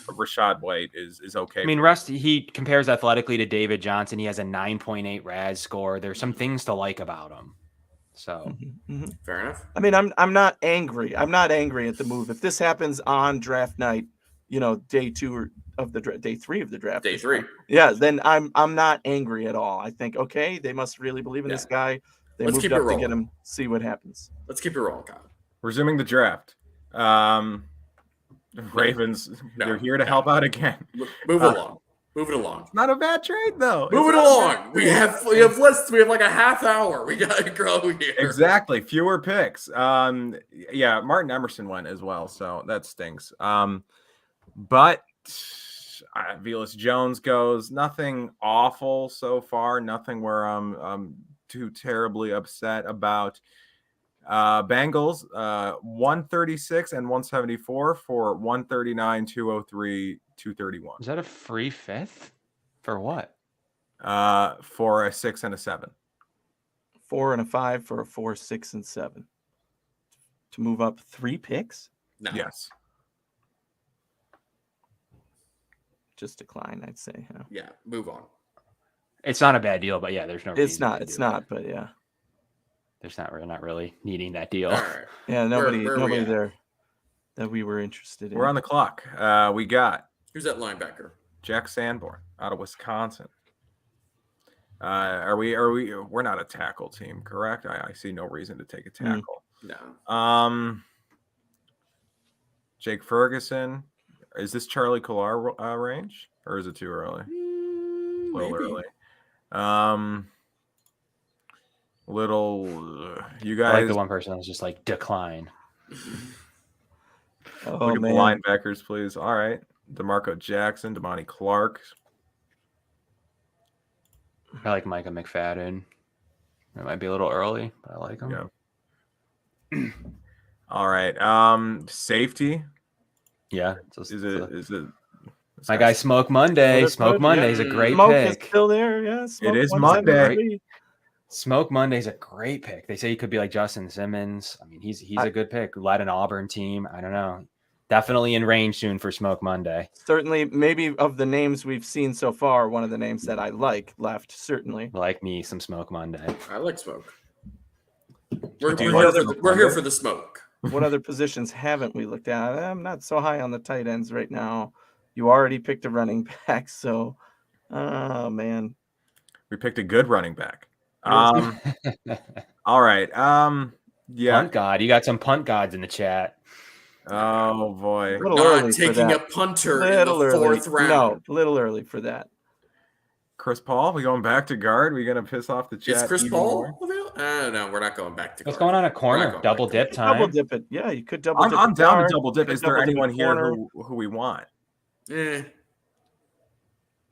Rachaad White is okay. I mean, Rusty, he compares athletically to David Johnson. He has a 9.8 Raz score. There's some things to like about him. So fair enough. I mean, I'm not angry. I'm not angry at the move. If this happens on draft night, day 2 of the day 3 of the draft. Day 3. Yeah, then I'm not angry at all. I think okay, they must really believe in this guy. They moved up to get him. See what happens. Let's keep it rolling, Kyle. Resuming the draft. Ravens, they're here to help out again. Move along. Move it along. It's not a bad trade though. Move it along. We have like a half hour. We gotta grow here. Exactly. Fewer picks. Martin Emerson went as well, so that stinks. But Velus Jones goes. Nothing awful so far. Nothing where I'm too terribly upset about. Bengals 136 and 174 for 139, 203, 231. Is that a free fifth? For what? For a 6 and a 7. 4 and a 5 for a 4, 6, and 7. To move up 3 picks? No. Yes. Just decline, I'd say. Yeah, move on. It's not a bad deal, but yeah, there's no. It's not, but yeah. We're not really needing that deal. All right. Yeah, nobody there that we were interested in. We're on the clock. We got who's that linebacker? Jack Sanborn out of Wisconsin. We're not a tackle team, correct? I see no reason to take a tackle. No. Jake Ferguson. Is this Charlie Collar range, or is it too early? A little early. You guys. I like the one person that was just like decline. Look at the linebackers, please. All right, DeMarco Jackson, Damani Clark. I like Micah McFadden. It might be a little early, but I like him. Yeah. All right. Safety. Yeah. Is it? My guy Smoke Monday. Smoke Monday is a great Smoke pick. Is still there. Yeah. It is Monday. Smoke Monday's a great pick. They say he could be like Justin Simmons. I mean, he's a good pick. Led an Auburn team. I don't know. Definitely in range soon for Smoke Monday. Certainly, maybe of the names we've seen so far, one of the names that I like left, certainly. Like me, some Smoke Monday. I like Smoke. We're here for the smoke. What other positions haven't we looked at? I'm not so high on the tight ends right now. You already picked a running back, so oh man. We picked a good running back. All right. Yeah. Punt God. You got some punt gods in the chat. Oh boy. Not taking a punter in the fourth round. No, a little early for that. Chris Paul, we going back to guard? We gonna piss off the chat? Is Chris Paul? No, we're not going back to guard. What's going on a corner? Double dip time. Double dip it. Yeah, you could double dip. I'm down to double dip. Is there anyone here who we want? Eh.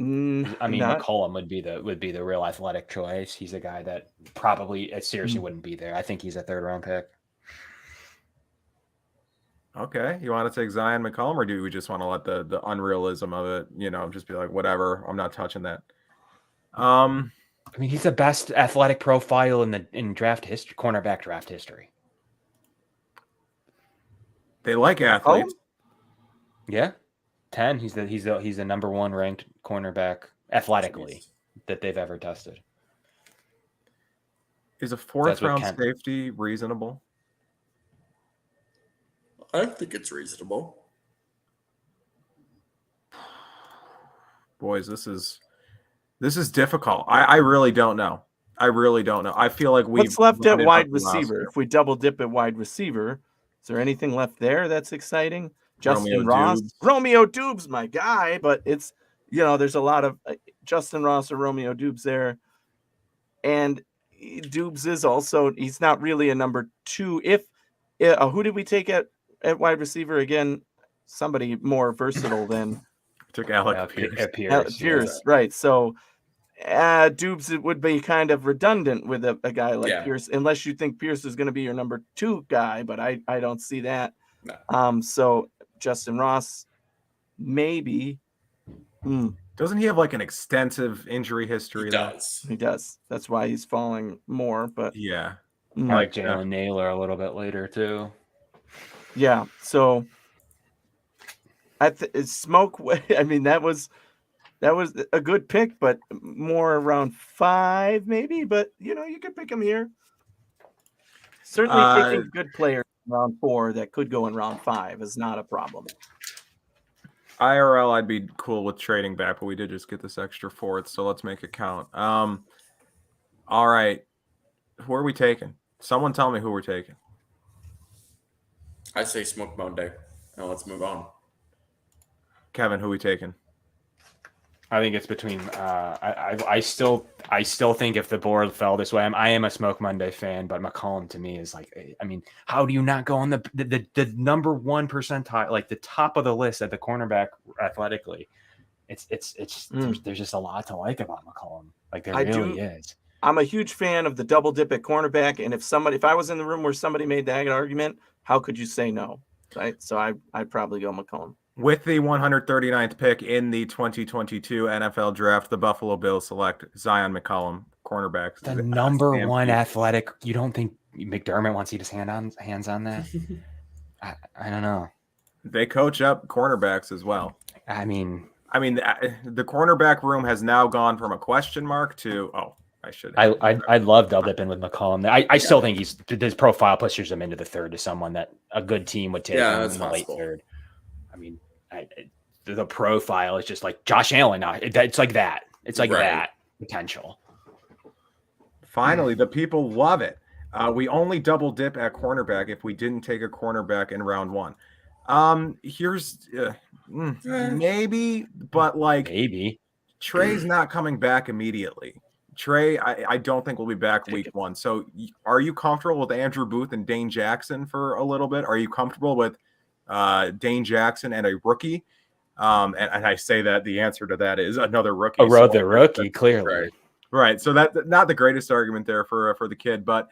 I mean, McCollum would be the real athletic choice. He's a guy that probably seriously wouldn't be there. I think he's a 3rd round pick. Okay, you want to take Zion McCollum, or do we just want to let the unrealism of it, just be like, whatever, I'm not touching that. I mean, he's the best athletic profile in draft history, cornerback draft history. They like athletes. Yeah. 10. He's the number 1 ranked cornerback athletically that they've ever tested. Is a 4th round safety reasonable? I think it's reasonable. Boys, this is difficult. I really don't know. I feel like what's left at wide receiver? If we double dip at wide receiver, is there anything left there that's exciting? Justin Ross, Romeo Dubes, my guy, but it's there's a lot of Justin Ross or Romeo Dubes there, and Dubes is also he's not really a number 2. If who did we take at wide receiver again? Somebody more versatile than took Alec Pierce, right? So Dubes it would be kind of redundant with a guy like Pierce, unless you think Pierce is going to be your number 2 guy, but I don't see that. No. So Justin Ross, maybe. Doesn't he have like an extensive injury history? He does. That's why he's falling more. But yeah, I like Jalen Naylor a little bit later too. Yeah. So Smoke. I mean, that was a good pick, but more around 5 maybe. But you could pick him here. Certainly taking good players in round 4 that could go in round 5 is not a problem. IRL, I'd be cool with trading back, but we did just get this extra 4th, so let's make it count. All right. Who are we taking? Someone tell me who we're taking. I say Smoke Monday. Now let's move on. Kevin, who are we taking? I think it's between. I still think if the board fell this way, I am a Smoke Monday fan, but McCollum to me is like. I mean, how do you not go on the number 1 percentile, like the top of the list at the cornerback athletically? There's just a lot to like about McCollum. Like there really is. I'm a huge fan of the double dip at cornerback, and if I was in the room where somebody made that argument, how could you say no? Right. So I'd probably go McCollum. With the 139th pick in the 2022 NFL Draft, the Buffalo Bills select Zion McCollum, cornerback. The number 1 athletic. You don't think McDermott wants you to hands on that? I don't know. They coach up cornerbacks as well. I mean, the cornerback room has now gone from a question mark to I love double dipping with McCollum. I still think his profile pushes him into the 3rd to someone that a good team would take him in the late 3rd. I mean, the profile is just like Josh Allen. It's like that. It's like that potential. Finally, the people love it. We only double dip at cornerback if we didn't take a cornerback in round 1. Here's maybe, but maybe Trey's not coming back immediately. Trey, I don't think we'll be back week 1. So are you comfortable with Andrew Booth and Dane Jackson for a little bit? Are you comfortable with Dane Jackson and a rookie? And I say that the answer to that is another rookie. The rookie, clearly. Right. So that not the greatest argument there for the kid, but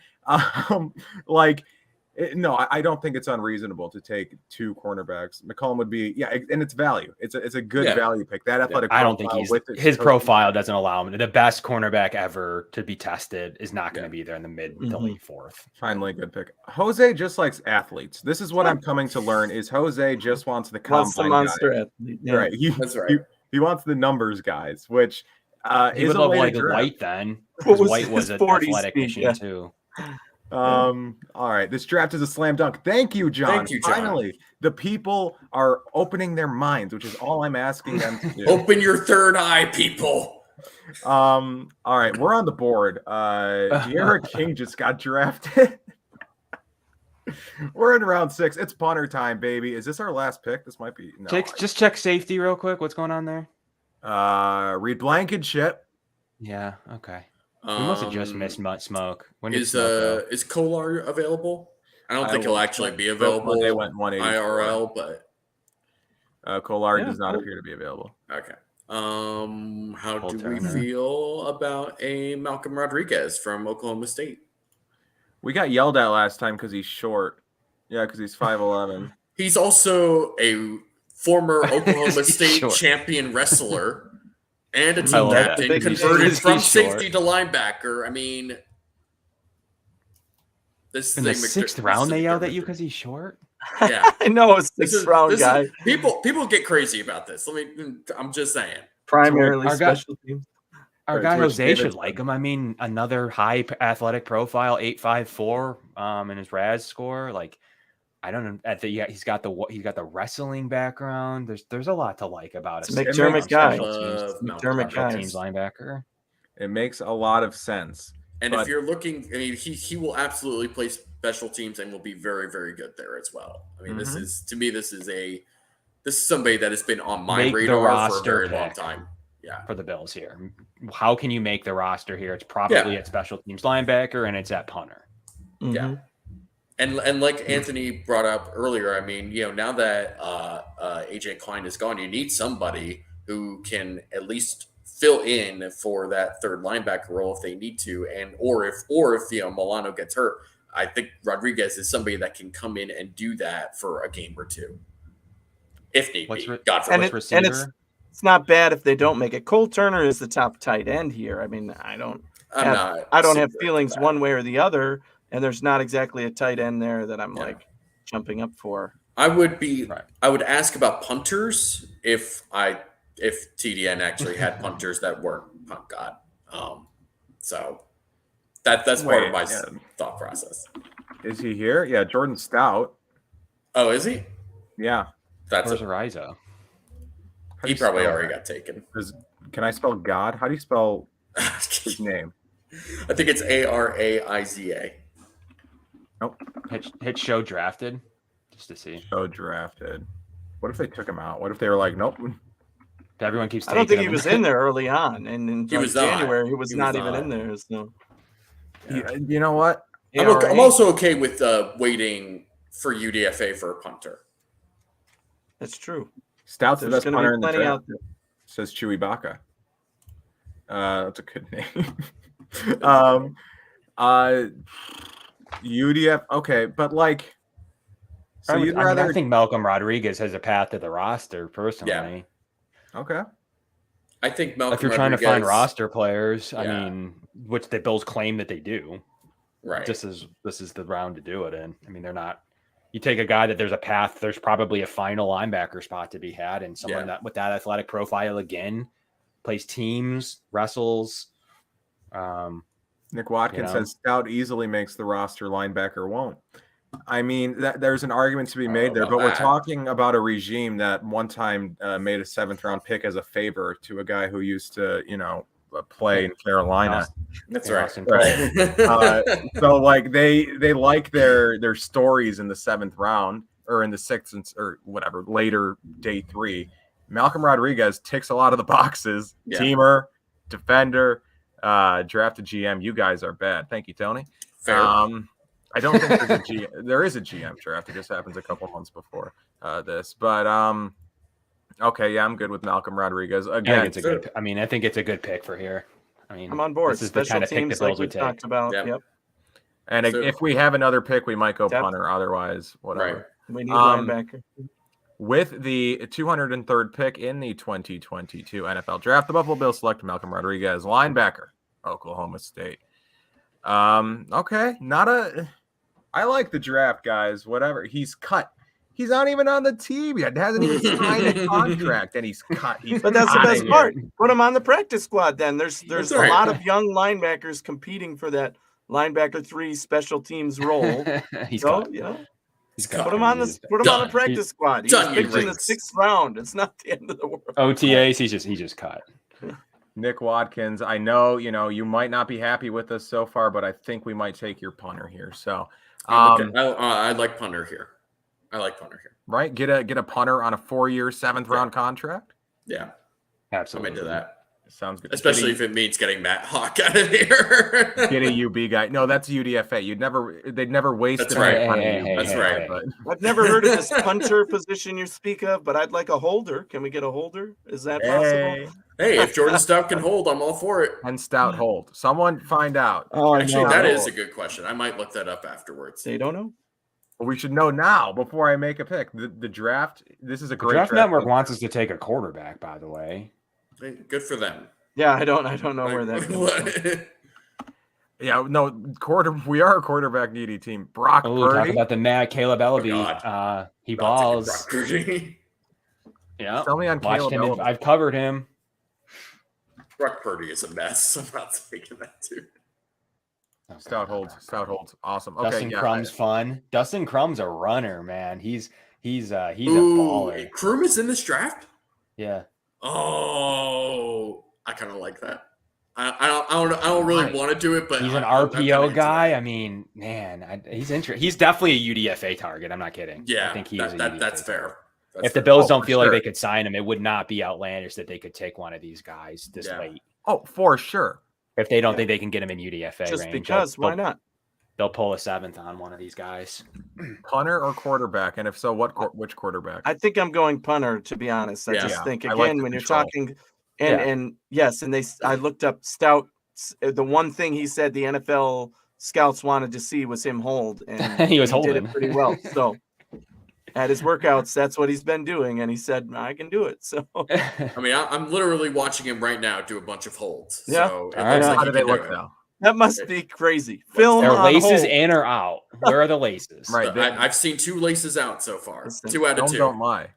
No, I don't think it's unreasonable to take 2 cornerbacks. McCollum would be, and it's value. It's a good value pick. That athletic. I don't think his profile doesn't allow him. The best cornerback ever to be tested is not going to be there in the mid to late 4th. Finally, good pick. Jose just likes athletes. This is what I'm coming to learn: is Jose just wants the combine monster athlete? Yeah. Right. That's right. He wants the numbers guys, which he would love like White then. White was an athletic machine too. All right, this draft is a slam dunk. Thank you, John. Thank you, John. Finally, the people are opening their minds, which is all I'm asking them to do. Open your third eye, people. All right, we're on the board. De'Ara King just got drafted. We're in round 6. It's punter time, baby. Is this our last pick? This might be. No, just check safety real quick. What's going on there? Reed Blankenship. Yeah. Okay. We must have just missed Smoke. When is Kolar available? I don't think he'll actually be available. They went 184. IRL, but Kolar does not appear to be available. Okay. How do we feel about a Malcolm Rodriguez from Oklahoma State? We got yelled at last time because he's short. Yeah, because he's 5'11". He's also a former Oklahoma State champion wrestler. And a team captain converted from safety to linebacker. I mean, this in the 6th round they yelled at you because he's short. Yeah, I know a 6th round guy. People get crazy about this. I'm just saying. Primarily special teams. Our guy Jose should like him. I mean, another high athletic profile, 8.54, in his RAS score. Like, I don't know. He's got the wrestling background. There's a lot to like about it. McDermott guy. McDermott guy. Teams linebacker. It makes a lot of sense. And if you're looking, I mean, he will absolutely play special teams and will be very, very good there as well. I mean, this is somebody that has been on my radar for a very long time. Yeah, for the Bills here. How can you make the roster here? It's probably at special teams linebacker and it's at punter. Mm-hmm. Yeah. And like Anthony brought up earlier, I mean, now that AJ Klein is gone, you need somebody who can at least fill in for that third linebacker role if they need to, or if Milano gets hurt. I think Rodriguez is somebody that can come in and do that for a game or two, if need be. God forbid. And it's not bad if they don't make it. Cole Turner is the top tight end here. I mean, I don't have feelings one way or the other. And there's not exactly a tight end there that I'm like jumping up for. I would ask about punters if TDN actually had punters that weren't punt god. So that's part of my thought process. Is he here? Yeah, Jordan Stout. Oh, is he? Yeah. Where's Ariza? He probably already got taken. Can I spell God? How do you spell his name? I think it's Araiza. Nope. Hit show drafted just to see. Show drafted. What if they took him out? What if they were like, nope? Everyone keeps. I don't think he was in there early on, and in January he was not even in there. So, you know what? I'm also okay with waiting for UDFA for a punter. That's true. Stout's the best punter in the draft. Says Chewy Baca. That's a good name. UDF, okay, but like, so I think Malcolm Rodriguez has a path to the roster personally. Yeah. Okay. I think Malcolm. If you're trying to find roster players, I mean, which the Bills claim that they do, right? This is the round to do it in. I mean, they're not. You take a guy that there's a path. There's probably a final linebacker spot to be had, and someone that with that athletic profile again plays teams, wrestles. Nick Watkins says Stout easily makes the roster, linebacker won't. I mean, there's an argument to be made there, but we're talking about a regime that one time made a 7th-round pick as a favor to a guy who used to, play in Carolina. That's right. So like they like their stories in the 7th round or in the 6th or whatever later day 3. Malcolm Rodriguez ticks a lot of the boxes. Yeah. Teamer, defender. Drafted GM. You guys are bad. Thank you, Tony. Fair. I don't think there's a GM. There is a GM draft. It just happens a couple months before this. But okay, yeah, I'm good with Malcolm Rodriguez. Again, I think it's a good pick for here. I mean, I'm on board. This is the kind of pick the Bills would take. Talked about. Yep. And if we have another pick, we might go punter. Otherwise, whatever. Right. We need linebacker. With the 203rd pick in the 2022 NFL Draft, the Buffalo Bills select Malcolm Rodriguez, linebacker, Oklahoma State. Okay, I like the draft, guys. Whatever. He's cut. He's not even on the team yet. Hasn't even signed a contract, and he's cut. But that's the best part. Put him on the practice squad. Then there's a lot of young linebackers competing for that linebacker 3 special teams role. He's cut. He's put him on the practice squad. He's picked in the 6th round. It's not the end of the world. OTAs, he just cut. Nick Watkins, I know you might not be happy with us so far, but I think we might take your punter here. So I like punter here. Right? Get a punter on a 4-year, 7th round contract. Yeah. Absolutely. I'm into that. Sounds good. Especially if it means getting Matt Hawk out of here. Get a UB guy. No, that's UDFA. They'd never waste. That's right. That's right. But I've never heard of this punter position you speak of, but I'd like a holder. Can we get a holder? Is that possible? Hey, if Jordan Stout can hold, I'm all for it. And Stout hold. Someone find out. Oh, actually, that is a good question. I might look that up afterwards. They don't know. Well, we should know now before I make a pick. The draft. This is a great draft network wants us to take a quarterback. By the way, good for them. Yeah, I don't know where that is. Yeah, no, we are a quarterback needy team. Brock Purdy. Talk about the mad Caleb Ellaby. He balls. Yeah. Tell me on Caleb Ellaby. I've covered him. Brock Purdy is a mess. I'm not taking that too. Stout holds. Awesome. Okay, Dustin Crum's fun. Dustin Crum's a runner, man. He's a baller. Crum is in this draft? Yeah. Oh, I kind of like that. I don't really want to do it, but he's an RPO guy. I mean, man, he's interesting. He's definitely a UDFA target. I'm not kidding. Yeah, I think that's fair. If the Bills don't feel like they could sign him, it would not be outlandish that they could take one of these guys this late. Oh, for sure. If they don't think they can get him in UDFA just range, because why not? They'll pull a 7th on one of these guys. Punter or quarterback, and if so, which quarterback? I think I'm going punter, to be honest. I just think again when you're talking, and I looked up Stout. The one thing he said the NFL scouts wanted to see was him hold, and he did it pretty well. So at his workouts, that's what he's been doing, and he said I can do it. So I mean, I'm literally watching him right now do a bunch of holds. Yeah. So how do they look now? That must be crazy. Film are on laces hold. in or out? Where are the laces? Right. I've seen 2 laces out so far. 2 out of 2. Don't lie.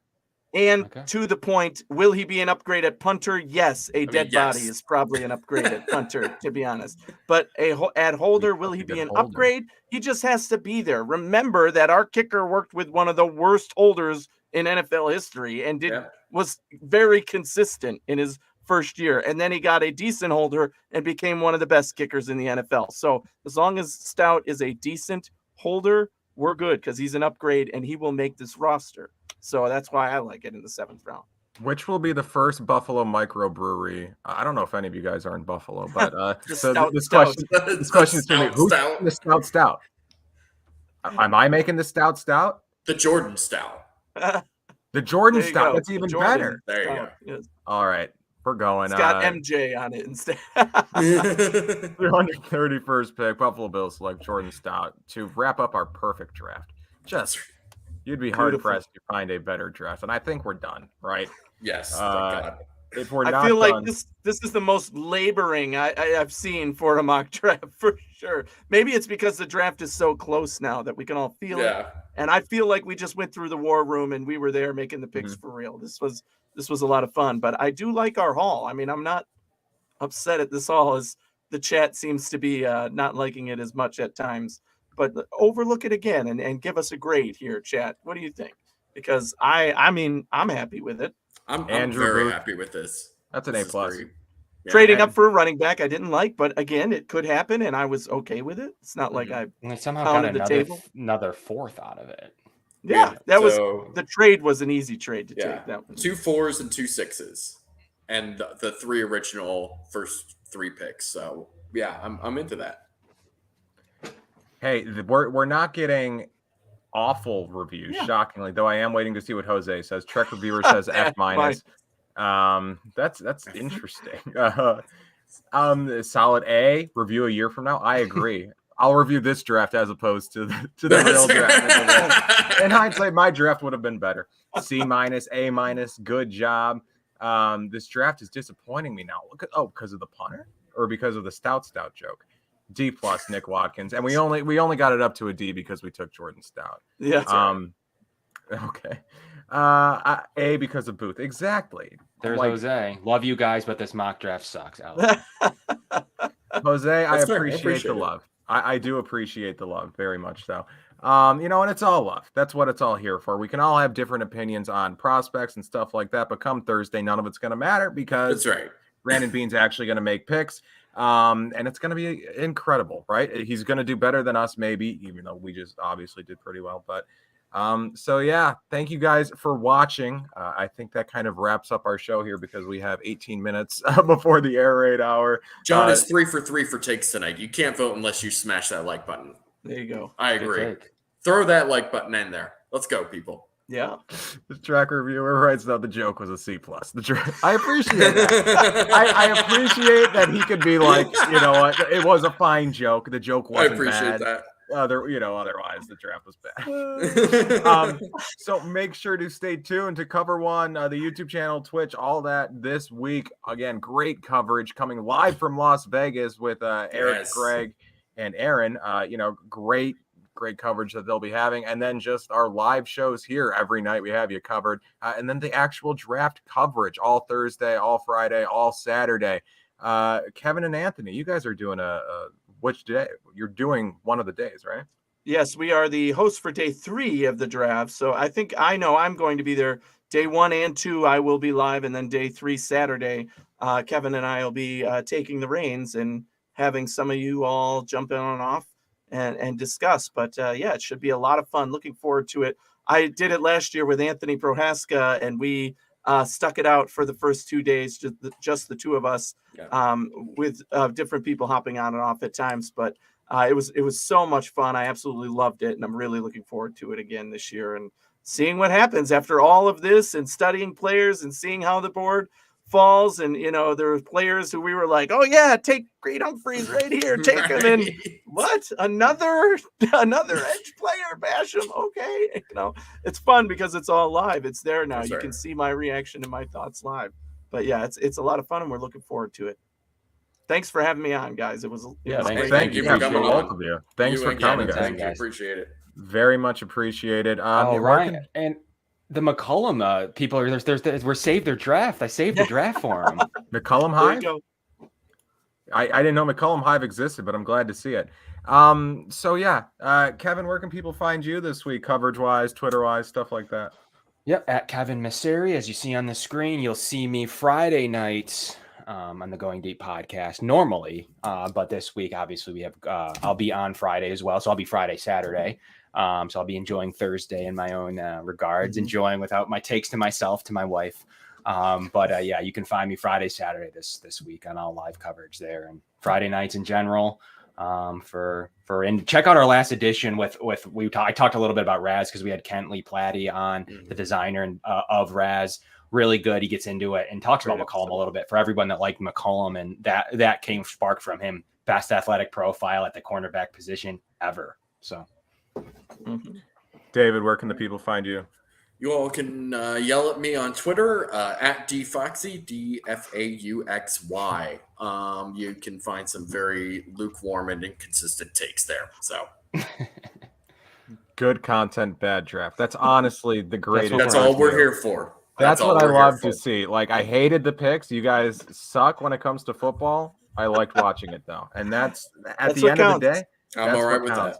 And to the point, will he be an upgrade at punter? Yes, dead body is probably an upgrade at punter, to be honest. But at holder, will he be an upgrade? He just has to be there. Remember that our kicker worked with one of the worst holders in NFL history and was very consistent in his first year. And then he got a decent holder and became one of the best kickers in the NFL. So as long as Stout is a decent holder, we're good because he's an upgrade and he will make this roster. So that's why I like it in the 7th round. Which will be the first Buffalo microbrewery? I don't know if any of you guys are in Buffalo, but this question is for me. Who's the Stout? Am I making the Stout? The Jordan Stout. The Jordan Stout. That's even better. There you go. Yes. All right. We're going. It's got MJ on it instead. 331st pick, Buffalo Bills select Jordan Stout to wrap up our perfect draft. You'd be hard pressed to find a better draft, and I think we're done, right? Yes. If we're not I feel done, like this is the most laboring I've seen for a mock draft for sure. Maybe it's because the draft is so close now that we can all feel it. And I feel like we just went through the war room and we were there making the picks for real. This was a lot of fun, but I do like our haul. I mean, I'm not upset at this haul as the chat seems to be not liking it as much at times, but overlook it again and give us a grade here, chat. What do you think? Because I mean, I'm happy with it. I'm very happy with this. That's an A+. Trading up for a running back I didn't like, but again, it could happen and I was okay with it. It's not like I somehow got another 4th out of it. Yeah, that was the trade was an easy trade to take. That one. 2 4s and 2 6s, and the 3 original first 3 picks. So yeah, I'm into that. Hey, we're not getting awful reviews, shockingly, though I am waiting to see what Jose says. Trek Reviewer says F-. That's interesting. Solid A, review a year from now. I agree. I'll review this draft as opposed to the real draft. In hindsight, my draft would have been better. C-, A-, good job. This draft is disappointing me now. Because of the punter or because of the Stout joke. D+ Nick Watkins, and we only got it up to a D because we took Jordan Stout. Yeah. Okay. A because of Booth. Exactly. There's Jose. Love you guys, but this mock draft sucks. Alec. Jose, I appreciate the love. I do appreciate the love very much so. And it's all love. That's what it's all here for. We can all have different opinions on prospects and stuff like that, but come Thursday, none of it's going to matter because that's right. Brandon Beane's actually going to make picks. And it's going to be incredible, right? He's going to do better than us, maybe, even though we just obviously did pretty well. But so, yeah, thank you guys for watching. I think that kind of wraps up our show here because we have 18 minutes before the air raid hour. John is 3 for 3 for takes tonight. You can't vote unless you smash that like button. There you go. I agree. Throw that like button in there. Let's go, people. Yeah. The track reviewer writes down the joke was a C+. I appreciate that. I appreciate that he could be like, it was a fine joke. The joke wasn't bad. I appreciate that. Otherwise the draft was bad. So make sure to stay tuned to Cover One, the YouTube channel, Twitch, all that this week. Again, great coverage coming live from Las Vegas with Eric, Greg, and Aaron. Great coverage that they'll be having, and then just our live shows here every night. We have you covered, and then the actual draft coverage all Thursday, all Friday, all Saturday. Kevin and Anthony, you guys are doing which day? You're doing one of the days, right? Yes, we are the hosts for day 3 of the draft. So I know I'm going to be there. Day 1 and 2, I will be live, and then day 3 Saturday, Kevin and I will be taking the reins and having some of you all jump in on off and discuss. But it should be a lot of fun. Looking forward to it. I did it last year with Anthony Prohaska, and we stuck it out for the first 2 days, just the two of us, with different people hopping on and off at times. But it was so much fun. I absolutely loved it, and I'm really looking forward to it again this year and seeing what happens after all of this and studying players and seeing how the board falls. And there were players who we were like, oh yeah, take Great Humphreys right here, take him. And what, another edge player, bash him. Okay, it's fun because it's all live. It's there now. You can see my reaction and my thoughts live. But yeah, it's a lot of fun, and we're looking forward to it. Thanks for having me on, guys. It was thank you for coming on. Both of you. Thanks for coming, guys. Thank you. Appreciate it. Very much appreciated. Ryan and the McCollum people are we're saved their draft. I saved the draft for them. McCollum Hive. I didn't know McCollum Hive existed, but I'm glad to see it. Kevin, where can people find you this week, coverage wise, Twitter wise, stuff like that? Yep, at Kevin Massare. As you see on the screen, you'll see me Friday nights on the Going Deep podcast normally, but this week obviously we have I'll be on Friday as well, so I'll be Friday, Saturday. So I'll be enjoying Thursday in my own regards, enjoying without my takes to myself, to my wife. You can find me Friday, Saturday this week on all live coverage there, and Friday nights in general. And check out our last edition I talked a little bit about Raz because we had Kent Lee Platty on, the designer of Raz. Really good. He gets into it and talks about McCollum a little bit for everyone that liked McCollum, and that came sparked from him. Best athletic profile at the cornerback position ever. So. David, where can the people find you? You all can yell at me on Twitter at DFoxy, DFAUXY. You can find some very lukewarm and inconsistent takes there. So good content, bad draft. That's honestly the greatest. That's all we're here for. That's what I love to see. Like, I hated the picks. You guys suck when it comes to football. I liked watching it though, and that's the end of the day. I'm all right with that.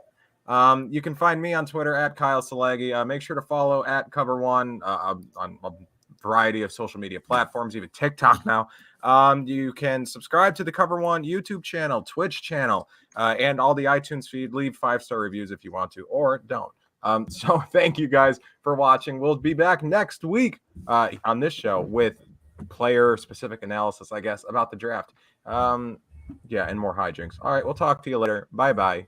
You can find me on Twitter at Kyle Silagyi. Make sure to follow at Cover One on a variety of social media platforms, even TikTok now. You can subscribe to the Cover One YouTube channel, Twitch channel, and all the iTunes feed. Leave 5-star reviews if you want to, or don't. So thank you guys for watching. We'll be back next week on this show with player-specific analysis, I guess, about the draft. And more hijinks. All right, we'll talk to you later. Bye-bye.